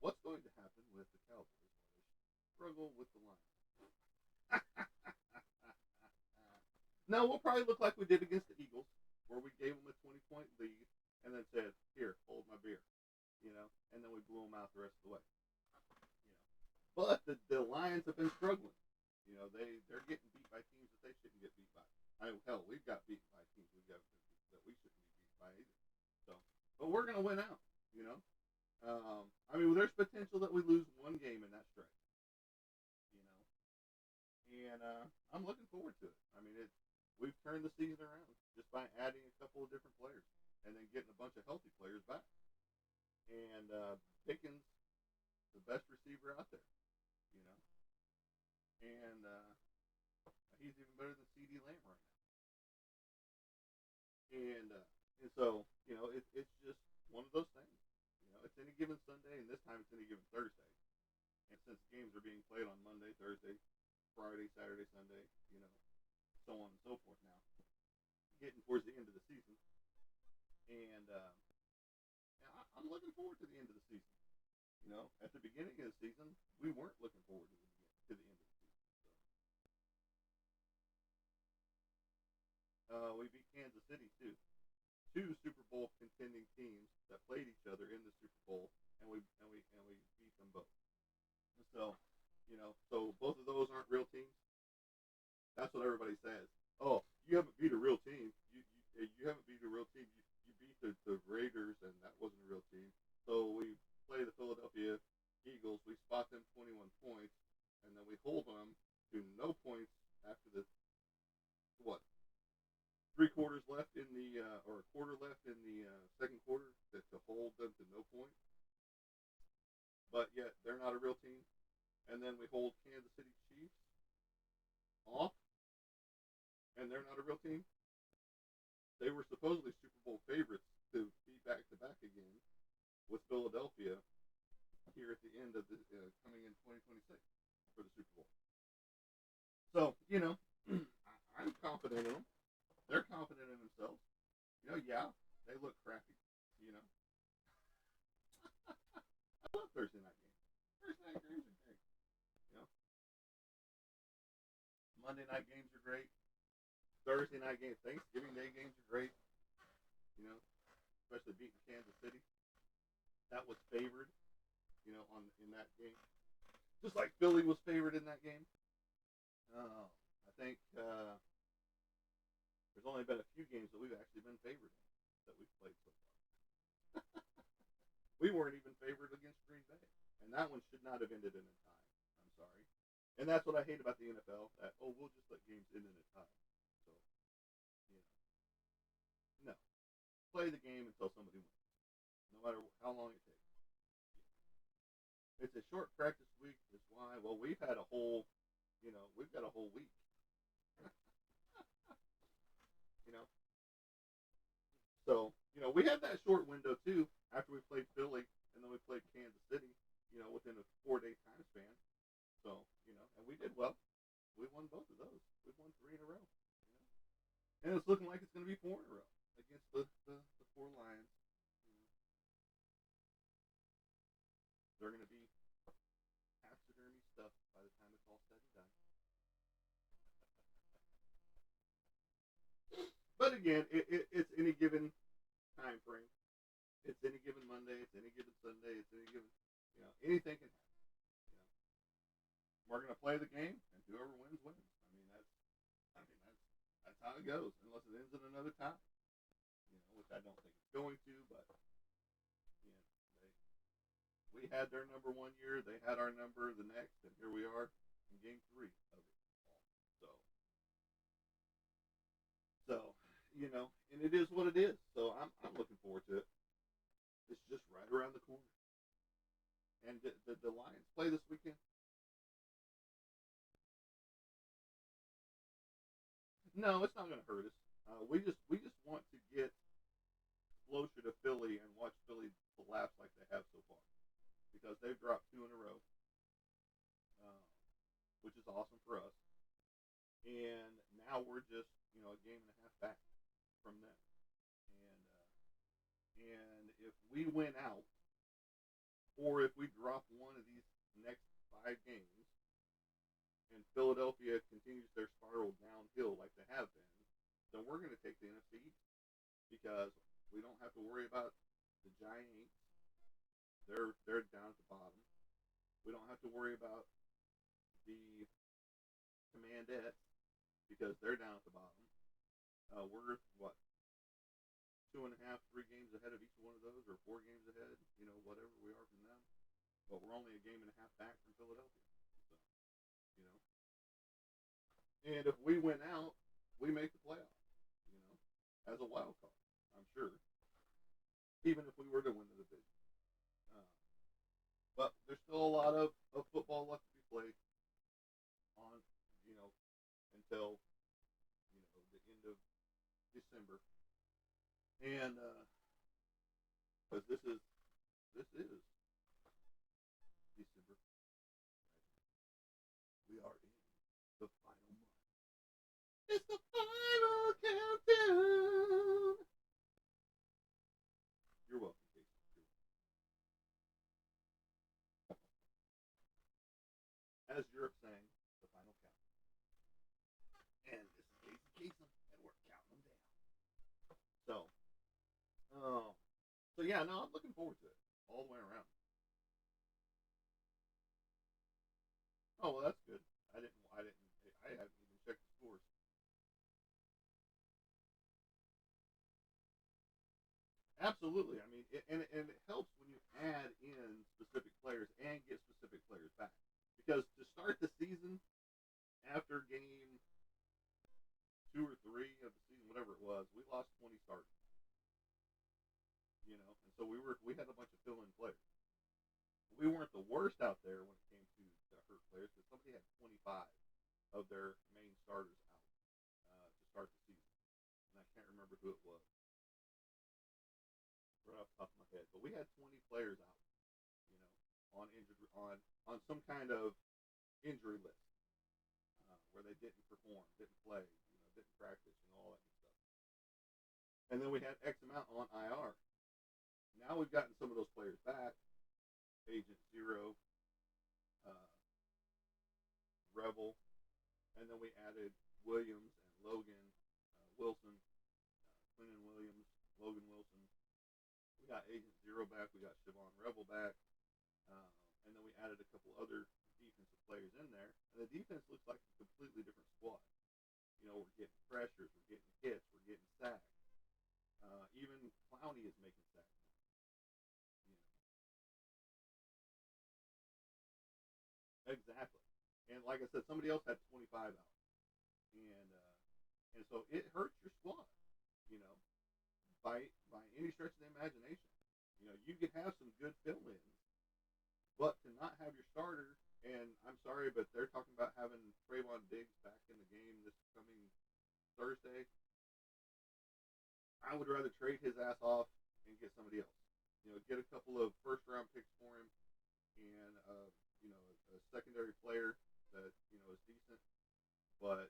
What's going to happen with the Cowboys while they struggle with the Lions? No, we'll probably look like we did against the Eagles, where we gave them a 20-point lead and then said, "Here, hold my beer," and then we blew them out the rest of the way. But the Lions have been struggling. They're getting beat by teams that they shouldn't get beat by. Hell, we've got beaten by teams that we shouldn't be beat by either. So, but we're gonna win out. You know, there's potential that we lose one game in that stretch. And I'm looking forward to it. We've turned the season around just by adding a couple of different players and then getting a bunch of healthy players back. And Pickens, the best receiver out there, you know, and he's even better than C.D. Lamb right now. And so it's just one of those things. It's any given Sunday, and this time it's any given Thursday. And since games are being played on Monday, Thursday, Friday, Saturday, Sunday, so on and so forth now, getting towards the end of the season. And I'm looking forward to the end of the season. At the beginning of the season, we weren't looking forward to the end of the season. So we beat Kansas City too. Two Super Bowl contending teams that played each other in the Super Bowl, and we beat them both. So so both of those aren't real teams. That's what everybody says. Oh, you haven't beat a real team. You haven't beat a real team. You beat the Raiders, and that wasn't a real team. So we play the Philadelphia Eagles. We spot them 21 points, and then we hold them to no points after the what 3 quarters left in the or a quarter left in the second quarter to hold them to no points. But yet they're not a real team. And then we hold Kansas City Chiefs off, and they're not a real team. They were supposedly Super Bowl favorites to be back to back again with Philadelphia here at the end of the coming in 2026 for the Super Bowl. So I'm confident in them. They're confident in themselves. Yeah, they look crappy. I love Thursday night games. Thursday night games are great. You know, Monday night games are great. Thursday night games, Thanksgiving Day games are great. You know, Especially beating Kansas City. That was favored. In that game, just like Philly was favored in that game. I think there's only been a few games that we've actually been favored in that we've played so far. We weren't even favored against Green Bay, and that one should not have ended in a tie. I'm sorry, and that's what I hate about the NFL. That we'll just let games end in a tie. So no, play the game until somebody wins, no matter how long it takes. It's a short practice week. Is why. Well, we've got a whole week. you know, so we had that short window too after we played Philly and then we played Kansas City. Within a 4-day time span. So and we did well. We won both of those. We won 3 in a row. And it's looking like it's going to be 4 in a row against the 4 Lions. They're going to be taxidermy stuff by the time it's all said and done. But again, it's any given time frame. It's any given Monday. It's any given Sunday. It's any given, anything can happen. We're going to play the game, and don't think it's going to, but you know, we had their number one year, they had our number the next, and here we are in game 3 of it all. So you know, and it is what it is. So I'm looking forward to it. It's just right around the corner. And the Lions play this weekend? No, it's not going to hurt us. We just want to get closer to Philly and watch Philly collapse like they have so far, because they've dropped 2 in a row, uh, which is awesome for us. And now we're just a game and a half back from them. And if we win out, or if we drop one of these next 5 games, and Philadelphia continues their spiral downhill like they have been, then we're going to take the NFC East, because we don't have to worry about the Giants. They're down at the bottom. We don't have to worry about the Commandettes, because they're down at the bottom. We're what, 2.5, 3 games ahead of each one of those, or 4 games ahead, whatever we are from them. But we're only a game and a half back from Philadelphia. So, you know, and if we win out, we make the playoffs. As a wild card, I'm sure. Even if we were to win the division, uh, but there's still a lot of football left to be played on, until the end of December, and because this is December. We are in the final month. It's the final countdown. You're welcome, Casey. As Europe sang, the final countdown. And this is Casey Kasem, and we're counting them down. So, um, so yeah, no, I'm looking forward to it all the way around. Oh well, that's good. I haven't even checked the scores. Absolutely. I mean, and it helps when you add in specific players and get specific players back, because to start the season, after game 2 or 3 of the season, whatever it was, we lost 20 starters. And so we had a bunch of fill-in players. We weren't the worst out there when it came to hurt players, because somebody had 25 of their main starters out to start the season, and I can't remember who it was right off the top of my head. But we had 20 players out, on injured on some kind of injury list, where they didn't perform, didn't play, didn't practice, all that good stuff. And then we had X amount on IR. Now we've gotten some of those players back. Agent Zero, uh, Rebel, and then we added Williams and Logan Wilson, Quinton Williams, Logan Wilson. We got Agent Zero back. We got Siobhan Rebel back, and then we added a couple other defensive players in there. And the defense looks like a completely different squad. We're getting pressures, we're getting hits, we're getting sacks. Even Clowney is making sacks now. Exactly. And like I said, somebody else had 25 out, and so it hurts your squad. You know, by any stretch of the imagination. You can have some good fill-ins, but to not have your starter, and I'm sorry, but they're talking about having Trayvon Diggs back in the game this coming Thursday. I would rather trade his ass off and get somebody else. Get a couple of first-round picks for him, and a secondary player that is decent. But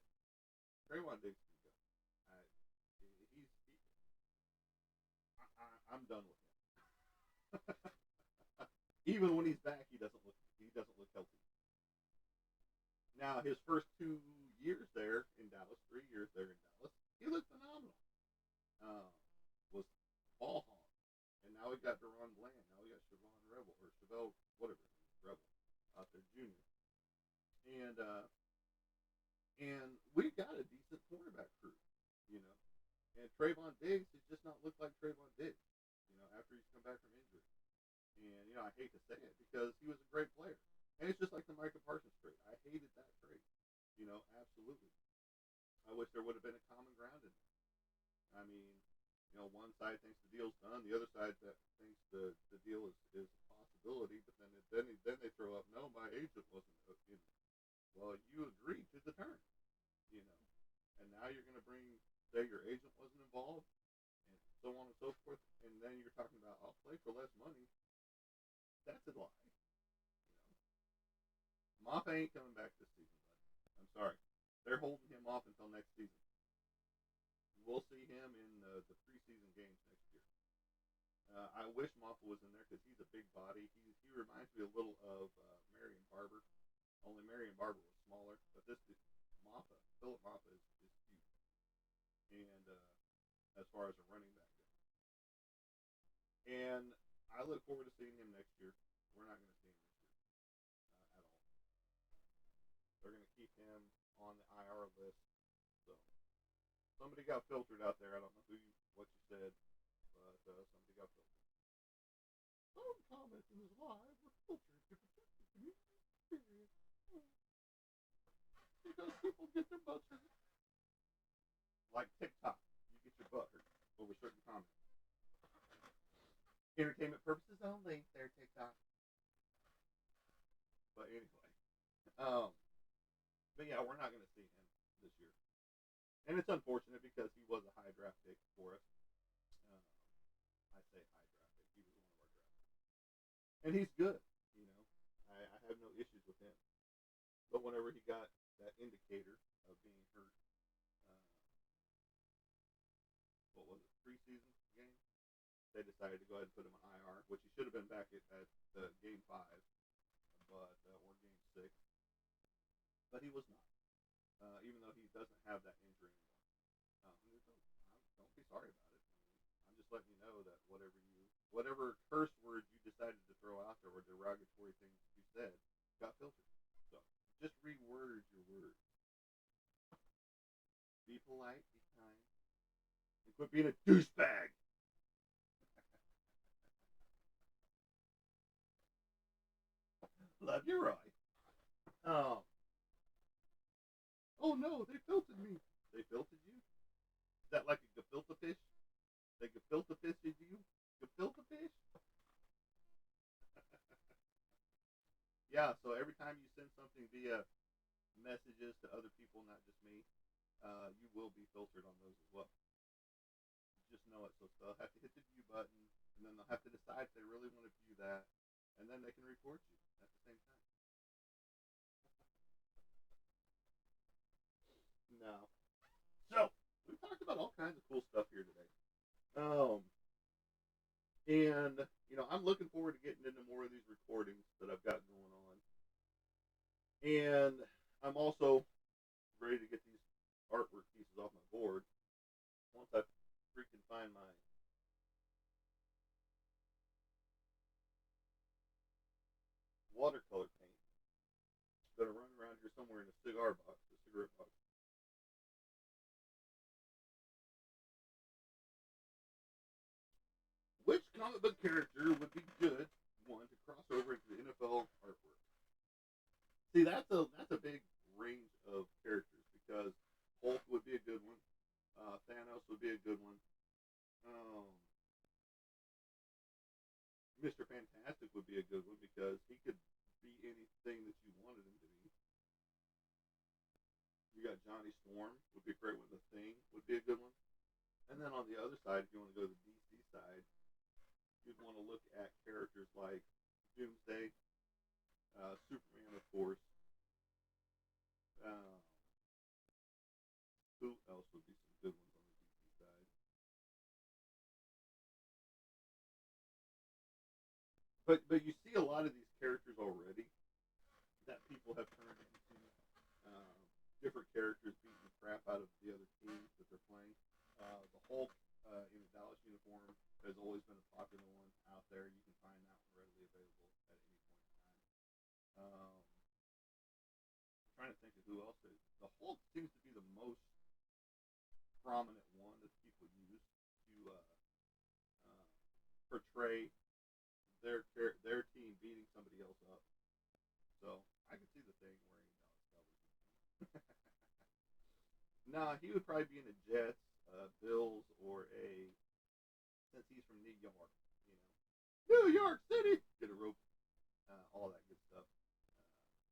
Trayvon Diggs can go. I, I'm done with him. Even when he's back, he doesn't look healthy. Now his first 2 years there in Dallas, 3 years there in Dallas, he looked phenomenal. Uh, was ball hog, and now we got Deron Bland. Now we got Siobhan Rebel or Chevelle, whatever Rebel out there, junior, and we've got a decent cornerback crew, you know. And Trayvon Diggs has just not looked like Trayvon hate to say it because he was a great player. And it's just like the Micah Parsons trade. I hated that trade. Absolutely. I wish there would have been a common ground in it. I mean, one side thinks the deal's done, the other side that thinks the deal is a possibility, but then they throw up, no, my agent wasn't. Well, you agreed to the terms, you know, and now you're going to say your agent wasn't involved, and so on and so forth, and then you're talking about I'll play for less money. That's a lie. Maffa ain't coming back this season, buddy. I'm sorry. They're holding him off until next season. We'll see him in the preseason games next year. I wish Maffa was in there because he's a big body. He reminds me a little of Marion Barber. Only Marion Barber was smaller, but Philip Maffa is huge. And as far as a running back goes, and I look forward to seeing him next year. We're not going to see him this year at all. They're going to keep him on the IR list. So somebody got filtered out there. I don't know what you said, but somebody got filtered. Some comments in this live were filtered to protect the community experience. Because people get their butts hurt. Like TikTok, you get your butt hurt over certain comments. Entertainment purposes only, there TikTok. But anyway, but yeah, we're not going to see him this year, and it's unfortunate because he was a high draft pick for us. Uh, I say high draft pick; he was one of our draft picks, and he's good. I have no issues with him. But whenever he got that indicator of being hurt, uh, what was it, preseason game? They decided to go ahead and put him on IR, which he should have been back at game 5, but or game 6. But he was not, even though he doesn't have that injury anymore. Don't be sorry about it. I'm just letting you know that whatever curse words you decided to throw out there or derogatory things you said got filtered. So just reword your words. Be polite, be kind, and quit being a douchebag. Love you, Roy. Um, oh no, they filtered me. They filtered you? Is that like a gefilte fish? They gefilte fisted you? Gefilte fish? Yeah, so every time you send something via messages to other people, not just me, you will be filtered on those as well. Just know it. So they'll have to hit the view button, and then they'll have to decide if they really want to view that, and then they can report you at the same time. No. So we talked about all kinds of cool stuff here today. And I'm looking forward to getting into more of these recordings that I've got going on. And I'm also ready to get these artwork pieces off my board once I freaking find my watercolor paint. It's gonna run around here somewhere in a cigarette box. Which comic book character would be good one to cross over into the NFL artwork? See, that's a big range of characters because Hulk would be a good one. Thanos would be a good one. Um, Mr. Fantastic would be a good one because he could be anything that you wanted him to be. You got Johnny Storm would be a great one. The Thing would be a good one. And then on the other side, if you want to go to the DC side, you'd want to look at characters like Doomsday, Superman, of course. Uh, who else would be some good ones on the DC side? But you see a lot of these characters already that people have turned into uh, different characters beating the crap out of the other teams that they're playing. The Hulk in a Dallas uniform has always been a popular one out there. You can find that one readily available at any point in time. I'm trying to think of who else is. The Hulk seems to be the most prominent one that people use to portray their team being everybody else up. So I can see the thing wearing Dallas Cowboys. Nah, he would probably be in the Jets, Bills, or a since he's from New York, you know, New York City, get a rope, all that good stuff.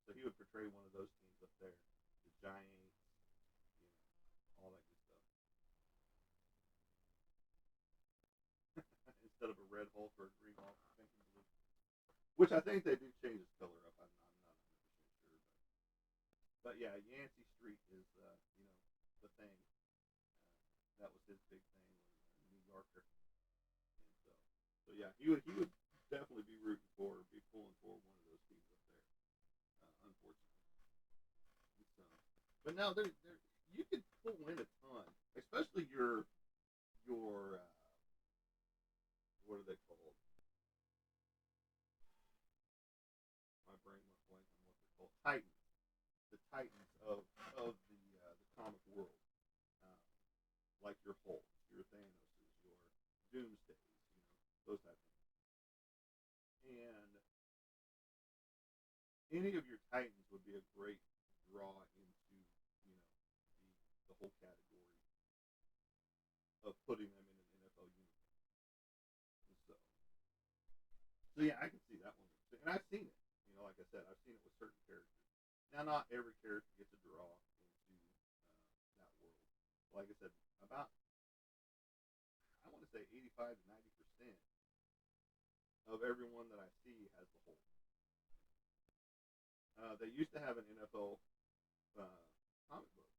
So he would portray one of those teams up there, the Giants, you know, all that good stuff. Instead of a red Hulk or a green Hulk, thinking blue. Which I think they do change his color up. I'm not 100% sure, but yeah, Yancey Street is you know the thing. That was his big thing, was a New Yorker, and so yeah, he would definitely be rooting for, be pulling for one of those teams up there. Unfortunately, so, but now there you could pull in a ton, especially your what are they called? My brain went blank on what they're called. Titans, the Titans of the comic world, uh, like your Hulks, your Thanoses, your Doomsdays, you know, those type of things. And any of your Titans would be a great draw into, you know, the whole category of putting them in an NFL uniform. And so yeah, I can see that one, and I've seen it. You know, like I said, I've seen it with certain characters. Now, not every character gets a draw into that world. Like I said, about I want to say 85 to 90% of everyone that I see has the whole. They used to have an NFL uh, comic book,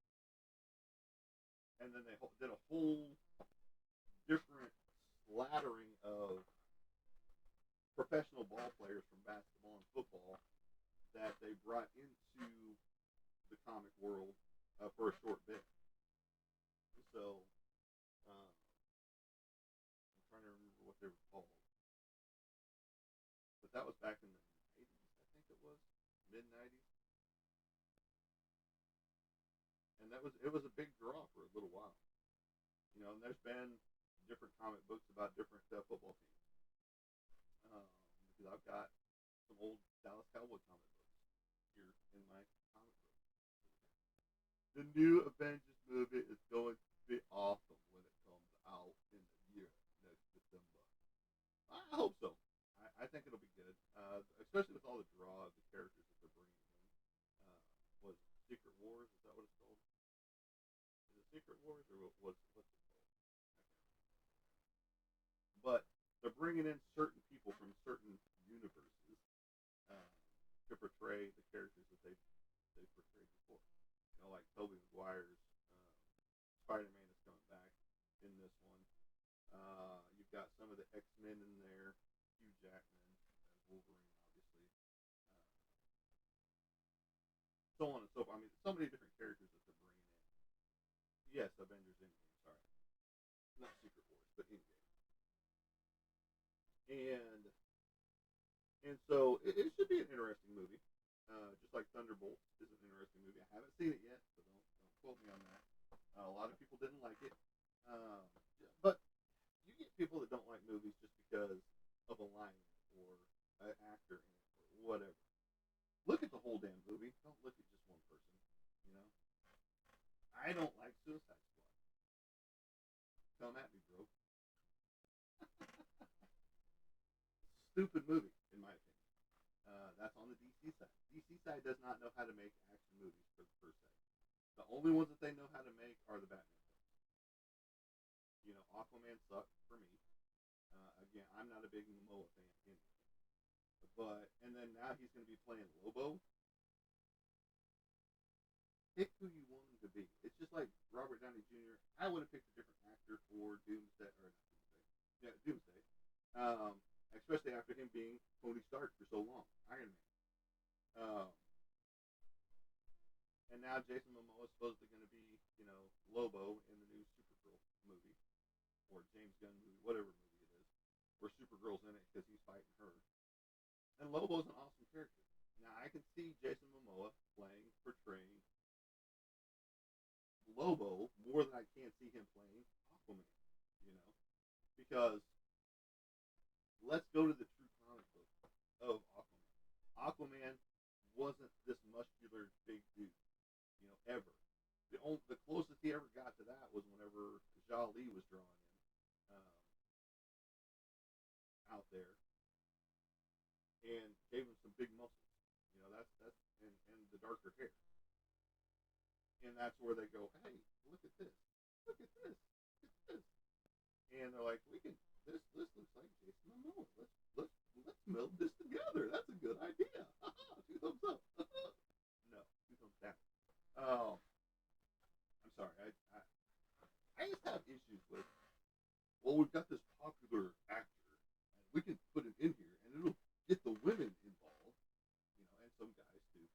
and then they did a whole different slattering of professional ball players from basketball and football that they brought into the comic world for a short bit. So I'm trying to remember what they were called, but that was back in the 90s, I think it was mid 90s, and it was a big draw for a little while. You know, and there's been different comic books about different football teams. Um, because I've got some old Dallas Cowboy comic books here in my comic book. The new Avengers movie is going to be awesome when it comes out in the year next December. I hope so. I think it'll be good, especially with all the draw of the characters that they're bringing in. Was Secret Wars? Is that what it's called? Is it Secret Wars or what's it called? But they're bringing in certain people from certain universes uh, to portray the characters that they portrayed before. You know, like Tobey Maguire's Spider-Man is coming back in this one. You've got some of the X-Men in there. Hugh Jackman as Wolverine, obviously. So on and so forth. I mean, so many different characters that they're bringing in. Yes, Avengers Endgame. Sorry, not Secret Wars, but Endgame. And so it should be an interesting movie. Just like Thunderbolts is an interesting movie. I haven't seen it yet, so don't quote me on that. A lot of people didn't like it, um, but you get people that don't like movies just because of a line or an actor in it or whatever. Look at the whole damn movie. Don't look at just one person. You know, I don't like Suicide Squad. Come at me, bro. Stupid movie, in my opinion. That's on the DC side. DC side does not know how to make action movies per se. The only ones that they know how to make are the Batman films. You know, Aquaman sucked for me. Again, I'm not a big Momoa fan anyway. But and then now he's going to be playing Lobo. Pick who you want him to be. It's just like Robert Downey Jr. I would have picked a different actor for Doomsday or not Doomsday. Yeah, Doomsday. Especially after him being Tony Stark for so long, Iron Man. And now Jason Momoa is supposedly going to be, you know, Lobo in the new Supergirl movie or James Gunn movie, whatever movie it is, where Supergirl's in it because he's fighting her. And Lobo's an awesome character. Now I can see Jason Momoa portraying Lobo more than I can see him playing Aquaman. You know, because let's go to the true comic book of Aquaman. Aquaman wasn't this muscular big dude, ever. The closest he ever got to that was whenever Jali was drawing him out there and gave him some big muscles. That's and the darker hair, and that's where they go, hey, look at this, look at this, look at this, and they're like, we can. This looks like Jason Momoa. Let's meld this together. That's a good idea. Two thumbs up. No, two thumbs down. Oh, I'm sorry. I just have issues with. Well, we've got this popular actor, and we can put him in here, and it'll get the women involved, and some guys too.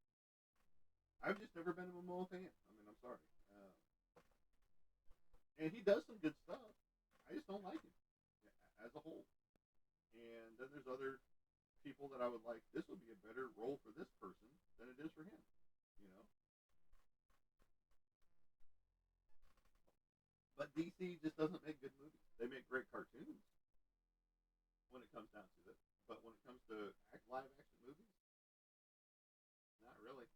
I've just never been a Momoa fan. I mean, I'm sorry. And he does some good stuff. I just don't like him as a whole. And then there's other people that I would like. This would be a better role for this person than it is for him. You know. But DC just doesn't make good movies. They make great cartoons when it comes down to it. But when it comes to live action movies, not really.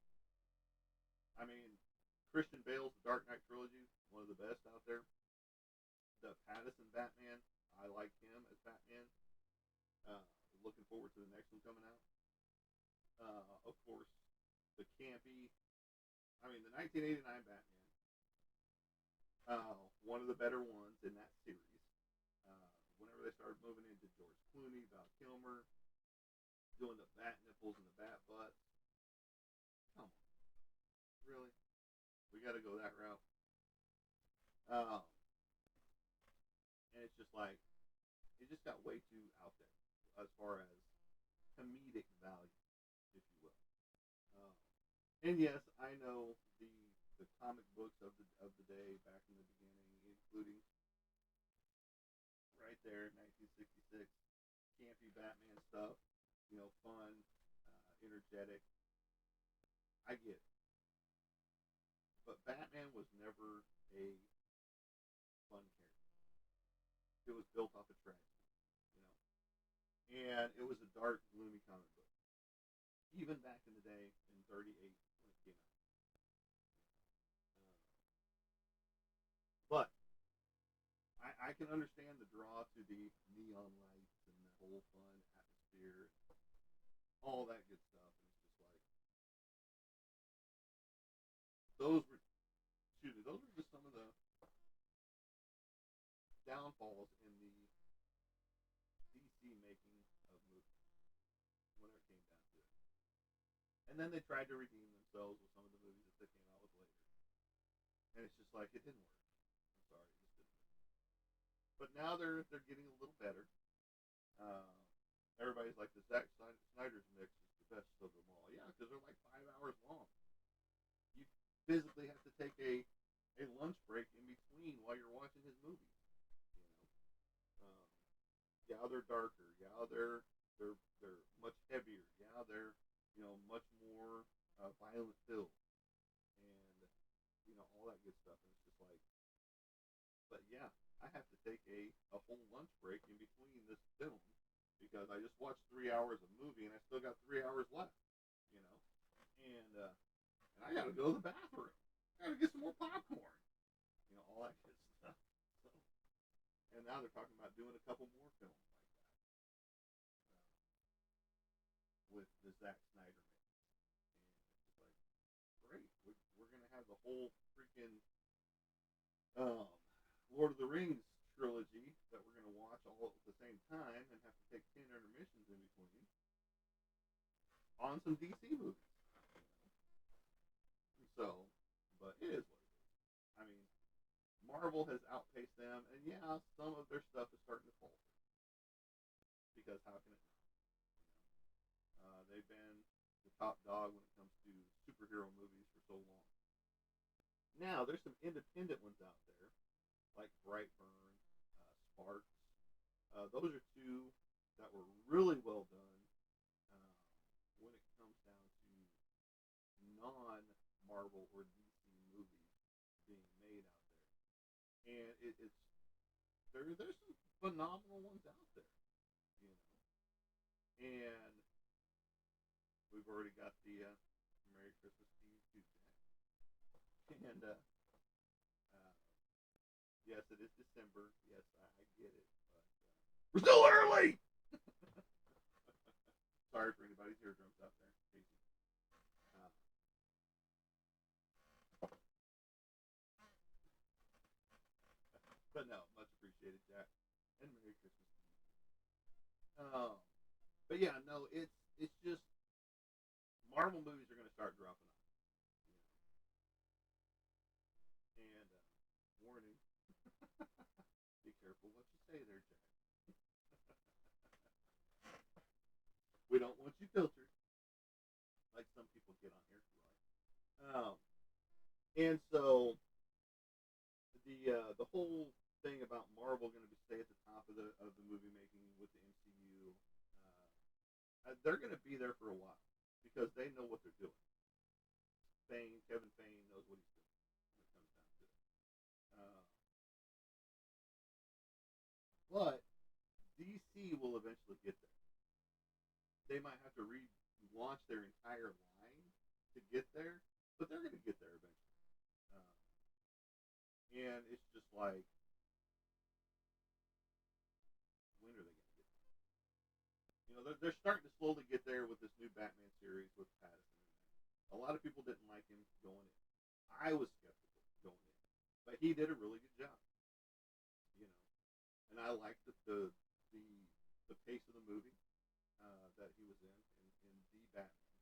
I mean, Christian Bale's The Dark Knight trilogy, one of the best out there. The Pattinson Batman, I like him as Batman. Uh, Looking forward to the next one coming out. Of course, the campy. I mean, the 1989 Batman. One of the better ones in that series. Whenever they started moving into George Clooney, Val Kilmer, doing the bat nipples and the bat butts. Come on, really? We got to go that route. Um, and it's just like it just got way too out there as far as comedic value, if you will. Um, and yes, I know the comic books of the day back in the beginning, including right there, 1966, campy Batman stuff. Fun, energetic. I get it, but Batman was never a fun character. It was built off of tragedy, you know, and it was a dark, gloomy comic book. Even back in the day in '38 when it came out. But I can understand the draw to the neon lights and the whole fun atmosphere, all that good stuff. And it's just like those were, excuse me, those were just some of the downfalls in the DC making of movies when it came down to it. And then they tried to redeem themselves with some of the movies that they came out with later, and it's just like it didn't work. I'm sorry, it just didn't work. But now they're getting a little better. Uh, Everybody's like the Zack Snyder's mix is the best of them all. Yeah, because they're like 5 hours long. You physically have to take a lunch break in between while you're watching his movie. You know, yeah, they're darker. Yeah, they're much heavier. Yeah, they're much more violent filled, and all that good stuff. And it's just like, but yeah, I have to take a whole lunch break in between this film because I just watched 3 hours of movie and I still got 3 hours left. You know, and I gotta go to the bathroom. I gotta get some more popcorn. All that good stuff. So, and now they're talking about doing a couple more films like that with the Zack Snyder mix. And it's just like, great. We're gonna have the whole freaking um, Lord of the Rings trilogy that we're gonna watch all at the same time and have to take 10 intermissions in between on some DC movies. So, but it is what it is. I mean, Marvel has outpaced them, and yeah, some of their stuff is starting to falter because how can it not? They've been the top dog when it comes to superhero movies for so long. Now, there's some independent ones out there, like Brightburn, Sparks. Those are two that were really well done uh, when it comes down to non-Marvel or DC movies being made out there. And there's some phenomenal ones out there, you know. And We've already got the Merry Christmas to you too, Jack. And uh, yes, it is December. Yes, I get it, but we're still early. Sorry for anybody's eardrums out there. Uh, but no, much appreciated, Jack. And Merry Christmas to you. But yeah, no, it's just Marvel movies are going to start dropping off. You know? And warning, be careful what you say there, Jack. We don't want you filtered like some people get on here. And so the whole thing about Marvel going to stay at the top of the movie making with the MCU, they're going to be there for a while because they know what they're doing. Kevin Feige knows what he's doing when it comes down to it. But DC will eventually get there. They might have to relaunch their entire line to get there, but they're going to get there eventually. And it's just like, when are they going to get there? You know, they're starting to slowly get there with this new Batman series with Pattinson. A lot of people didn't like him going in. I was skeptical going in, but he did a really good job. You know, and I liked the, the pace of the movie that he was in the Batman.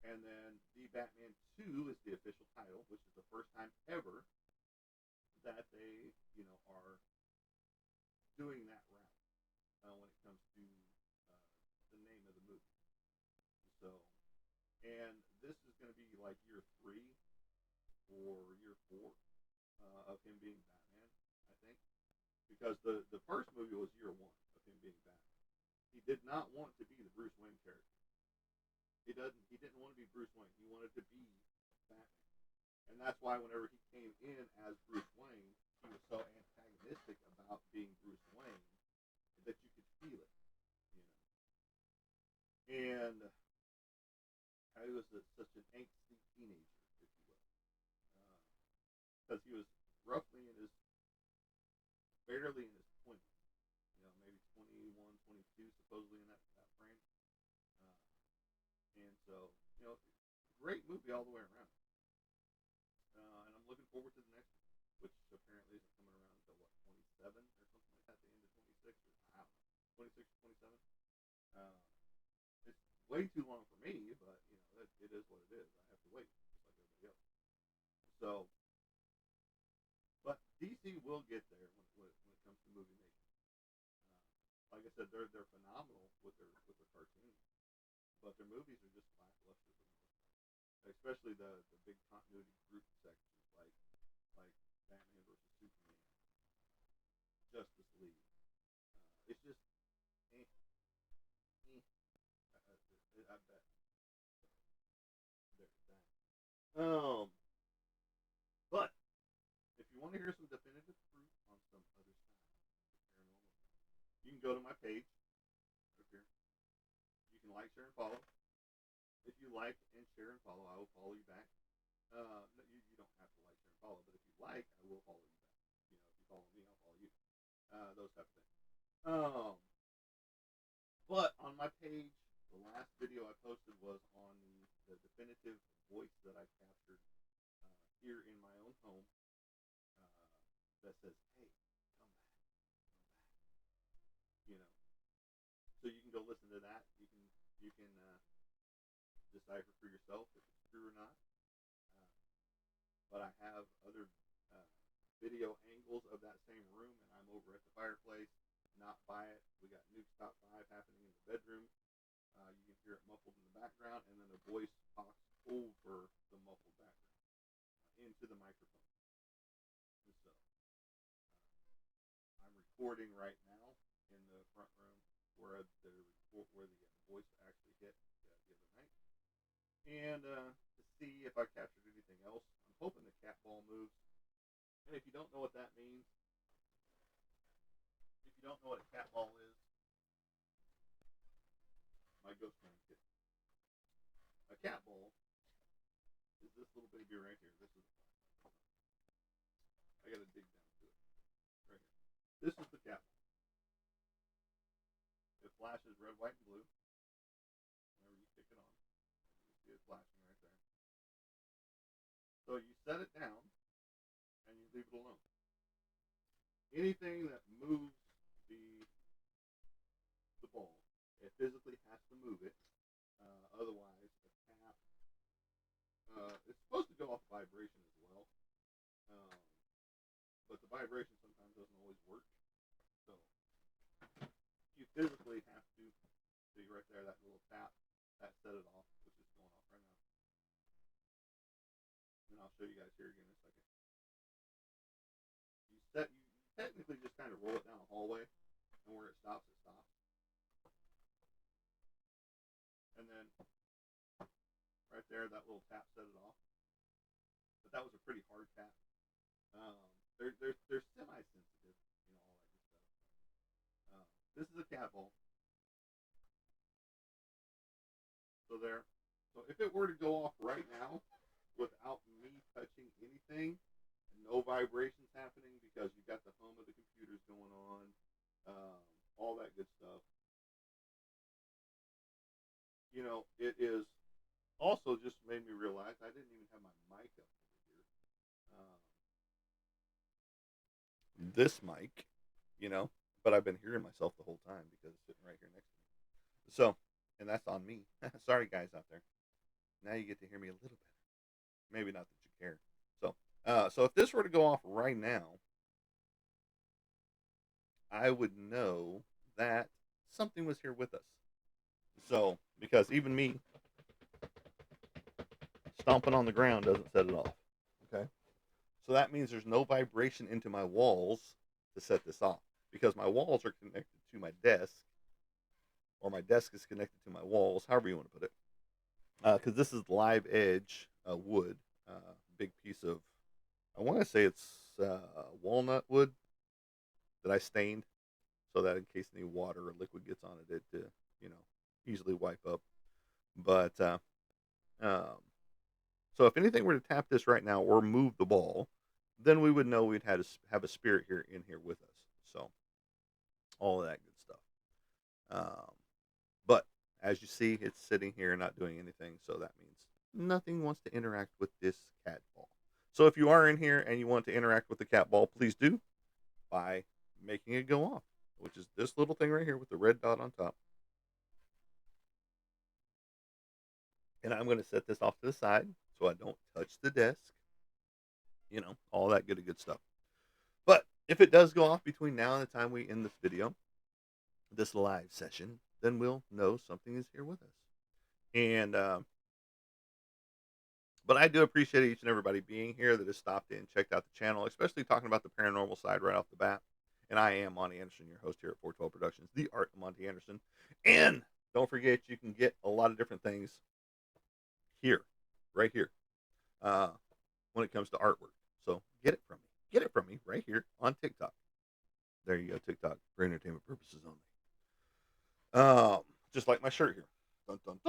And then the Batman 2 is the official title, which is the first time ever that they, you know, are doing that route when it comes to the name of the movie. So, and this is going to be like year 3 or year 4 of him being Batman, I think, because the first movie was year 1 of him being Batman. He did not want to be the Bruce Wayne character. He didn't want to be Bruce Wayne. He wanted to be Batman, and that's why whenever he came in as Bruce Wayne, he was so antagonistic about being Bruce Wayne that you could feel it, you know. And he was such an angsty teenager, if you will, because he was roughly in his barely in his 20s, you know, maybe 21, 22, supposedly in that frame. Uh, and so, you know, great movie all the way around. And I'm looking forward to the next one, which apparently isn't coming around until what 27 or something like that, the end of 26 or I don't know, 26 or 27. Uh, it's way too long for me, but you know it is what it is. I have to wait just like everybody else. So, but DC will get there when it comes to movie making. Like I said, they're phenomenal with their cartoons, but their movies are just lackluster for the most part. Especially the big continuity group sections like Batman versus Superman, Justice League. It's just eh, eh. I bet. There's that. But if you want to hear some definitive proof on some other side of paranormal, you can go to my page right here. You can like, share, and follow. If you like and share and follow, I will follow you back. No, you don't have to like, share, and follow, but if you like, I will follow you back. You know, if you follow me, I'll follow you. Those type of things. Um, but on my page, the last video I posted was on the definitive voice that I captured here in my own home that says, "Hey, come back, come back." You know, so you can go listen to that. You can decipher for yourself if it's true or not. Uh, but I have other uh, video angles of that same room, and I'm over at the fireplace, not by it. We got Nuke's Top 5 happening in the bedroom. You can hear it muffled in the background, and then a voice talks over the muffled background into the microphone. And so I'm recording right now in the front room where the voice actually hit the other night, and to see if I captured anything else. I'm hoping the cat ball moves. And if you don't know what that means, if you don't know what a cat ball is, my ghost man kid. cat ball is this little baby right here. This is. I gotta dig down to it. Right here. This is the cat ball. It flashes red, white, and blue whenever you kick it on. You see it flashing right there. So you set it down and you leave it alone. Anything that moves the ball, it physically has to move it. Otherwise, the tap it's supposed to go off vibration as well, um, but the vibration sometimes doesn't always work. So you physically have to see right there that little tap that set it off, which is going off right now. And I'll show you guys here again in a second. You technically just kind of roll it down a hallway, and where it stops, it stops. And then right there, that little tap set it off. But that was a pretty hard tap. They're semi-sensitive, all that good stuff. This is a cat ball. So there. So if it were to go off right now without me touching anything, no vibrations happening because you got the hum of the computers going on, all that good stuff. It is also just made me realize I didn't even have my mic up over here. This mic, but I've been hearing myself the whole time because it's sitting right here next to me. So, and that's on me. Sorry, guys out there. Now you get to hear me a little better. Maybe not that you care. So if this were to go off right now, I would know that something was here with us. So, because even me stomping on the ground doesn't set it off. Okay. So that means there's no vibration into my walls to set this off because my walls are connected to my desk, or my desk is connected to my walls, however you want to put it. Because this is live edge wood, big piece of, I want to say it's walnut wood that I stained so that in case any water or liquid gets on it, it easily wipe up. But so if anything were to tap this right now or move the ball, then we would know we'd have a spirit in here with us. So all of that good stuff. But as you see, it's sitting here not doing anything. So that means nothing wants to interact with this cat ball. So if you are in here and you want to interact with the cat ball, please do by making it go off, which is this little thing right here with the red dot on top. And I'm going to set this off to the side so I don't touch the desk. All that good stuff. But if it does go off between now and the time we end this video, this live session, then we'll know something is here with us. And but I do appreciate each and everybody being here that has stopped in, checked out the channel, especially talking about the paranormal side right off the bat. And I am Monty Anderson, your host here at 412 Productions, the art of Monty Anderson. And don't forget, you can get a lot of different things here, right here, when it comes to artwork. So get it from me. Get it from me right here on TikTok. There you go, TikTok, for entertainment purposes only. Just like my shirt here. Dun, dun,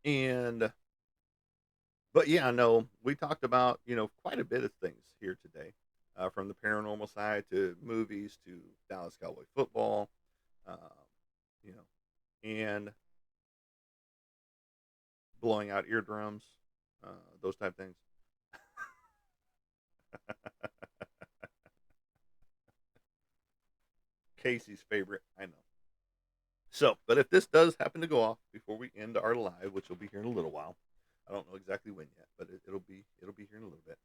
dun. But yeah, no, we talked about, quite a bit of things here today, from the paranormal side to movies to Dallas Cowboy football, and blowing out eardrums, those type things. Casey's favorite, I know. So, but if this does happen to go off before we end our live, which will be here in a little while, I don't know exactly when yet, but it'll be here in a little bit.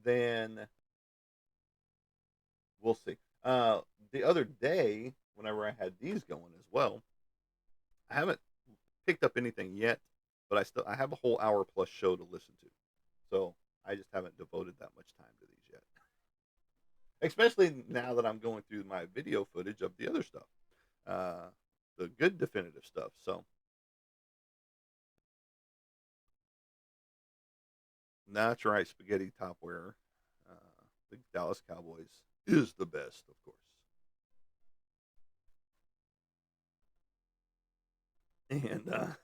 Then we'll see. The other day, whenever I had these going as well, I haven't picked up anything yet, but I have a whole hour plus show to listen to, so I just haven't devoted that much time to these yet. Especially now that I'm going through my video footage of the other stuff, the good definitive stuff. So that's right, spaghetti top wearer. The Dallas Cowboys is the best, of course. And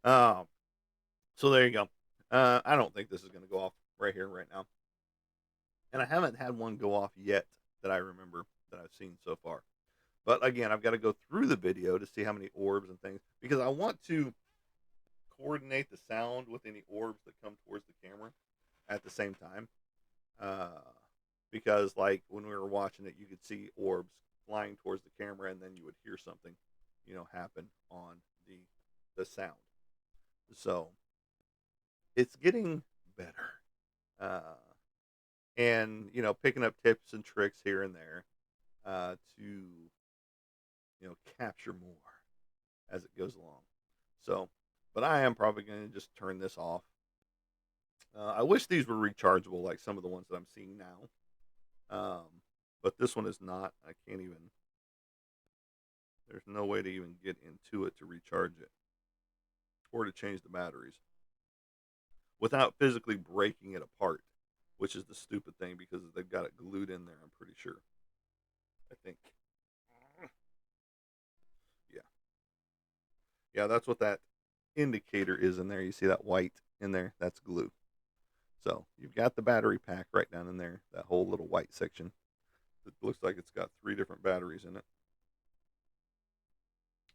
um, so there you go. I don't think this is going to go off right here, right now. And I haven't had one go off yet that I remember that I've seen so far. But again, I've got to go through the video to see how many orbs and things because I want to coordinate the sound with any orbs that come towards the camera at the same time. Uh, because like when we were watching it, you could see orbs flying towards the camera, and then you would hear something, happen on the the sound. So it's getting better, uh, and picking up tips and tricks here and there to capture more as it goes along. So, but I am probably going to just turn this off. I wish these were rechargeable like some of the ones that I'm seeing now. But this one is not. I can't even. There's no way to even get into it to recharge it or to change the batteries without physically breaking it apart, which is the stupid thing because they've got it glued in there. I'm pretty sure. I think. Yeah, yeah. That's what that indicator is in there. You see that white in there? That's glue. So you've got the battery pack right down in there. That whole little white section. It looks like it's got 3 different batteries in it.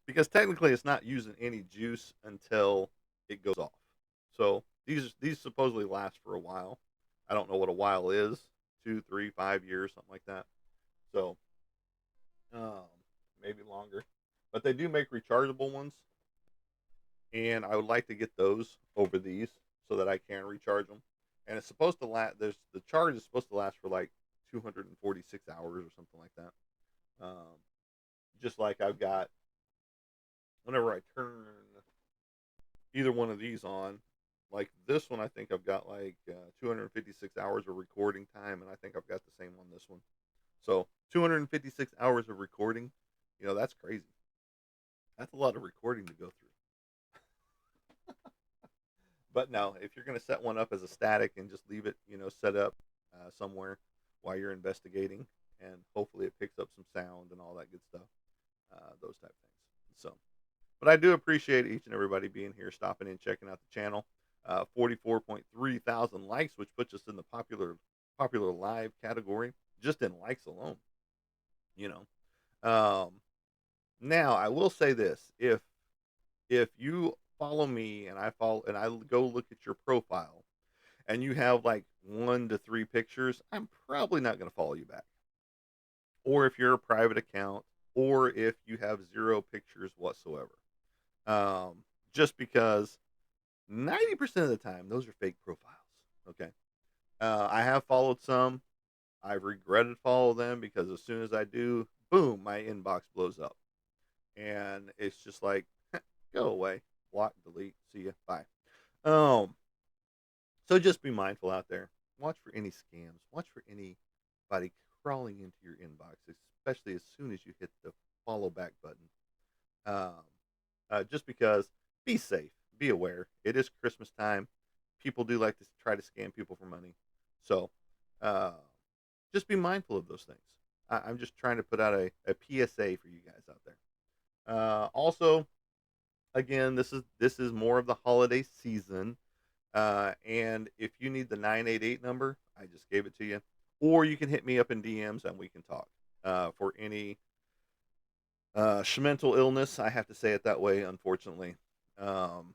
Because technically it's not using any juice until it goes off. So these supposedly last for a while. I don't know what a while is, 2, 3, 5 years, something like that. So um, maybe longer. But they do make rechargeable ones, and I would like to get those over these so that I can recharge them. And it's supposed to last. The charge is supposed to last for like 246 hours or something like that. Just like I've got whenever I turn either one of these on. Like this one, I think I've got like 256 hours of recording time, and I think I've got the same on this one. So 256 hours of recording, that's crazy. That's a lot of recording to go through. But no, if you're going to set one up as a static and just leave it, set up somewhere while you're investigating, and hopefully it picks up some sound and all that good stuff, those type of things. So, but I do appreciate each and everybody being here, stopping in, checking out the channel. 44.3 thousand likes, which puts us in the popular live category just in likes alone. You know, now I will say this: if you follow me and I go look at your profile and you have like 1 to 3 pictures, I'm probably not going to follow you back. Or if you're a private account, or if you have 0 pictures whatsoever. Just because 90% of the time, those are fake profiles. Okay. I have followed some. I've regretted follow them because as soon as I do, boom, my inbox blows up. And it's just like, go away, block, delete, see ya, bye. Um, so just be mindful out there. Watch for any scams. Watch for anybody crawling into your inbox, especially as soon as you hit the follow back button. Um, just because, be safe, be aware. It is Christmas time. People do like to try to scam people for money. So uh, just be mindful of those things. I'm just trying to put out a PSA for you guys out there. Also, again, this is more of the holiday season. And if you need the 988 number, I just gave it to you. Or you can hit me up in DMs and we can talk for any mental illness. I have to say it that way, unfortunately. Um,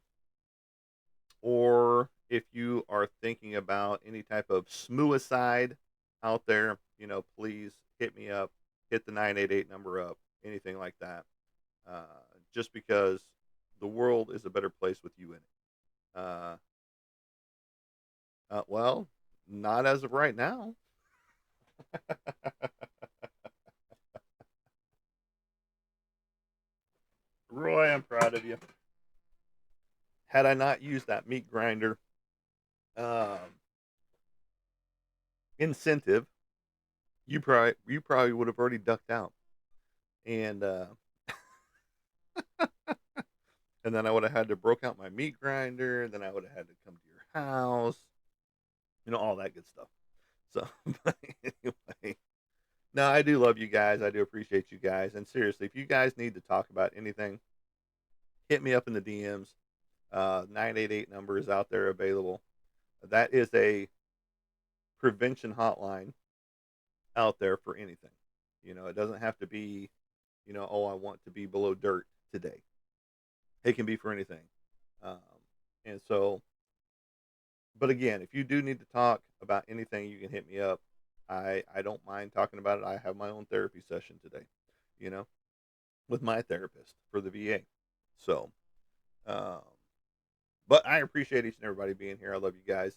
or if you are thinking about any type of suicide out there, please hit me up, hit the 988 number up, anything like that. Uh, just because the world is a better place with you in it. Well, not as of right now. Roy, I'm proud of you. Had I not used that meat grinder um, incentive, you probably would have already ducked out, and and then I would have had to broke out my meat grinder. Then I would have had to come to your house, all that good stuff. So, but anyway, No, I do love you guys. I do appreciate you guys. And seriously, if you guys need to talk about anything, hit me up in the DMs. 988 number is out there available. That is a prevention hotline out there for anything. It doesn't have to be, oh, I want to be below dirt today. It can be for anything. Um, and so, but again, if you do need to talk about anything, you can hit me up. I don't mind talking about it. I have my own therapy session today, you know, with my therapist for the VA. So, um, but I appreciate each and everybody being here. I love you guys,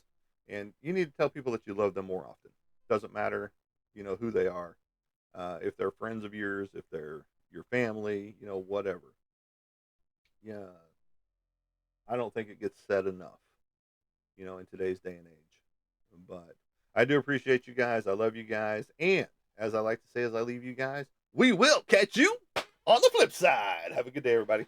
and you need to tell people that you love them more often. Doesn't matter, who they are. If they're friends of yours, if they're your family, whatever. Yeah, I don't think it gets said enough, in today's day and age. But I do appreciate you guys. I love you guys. And as I like to say as I leave you guys, we will catch you on the flip side. Have a good day, everybody.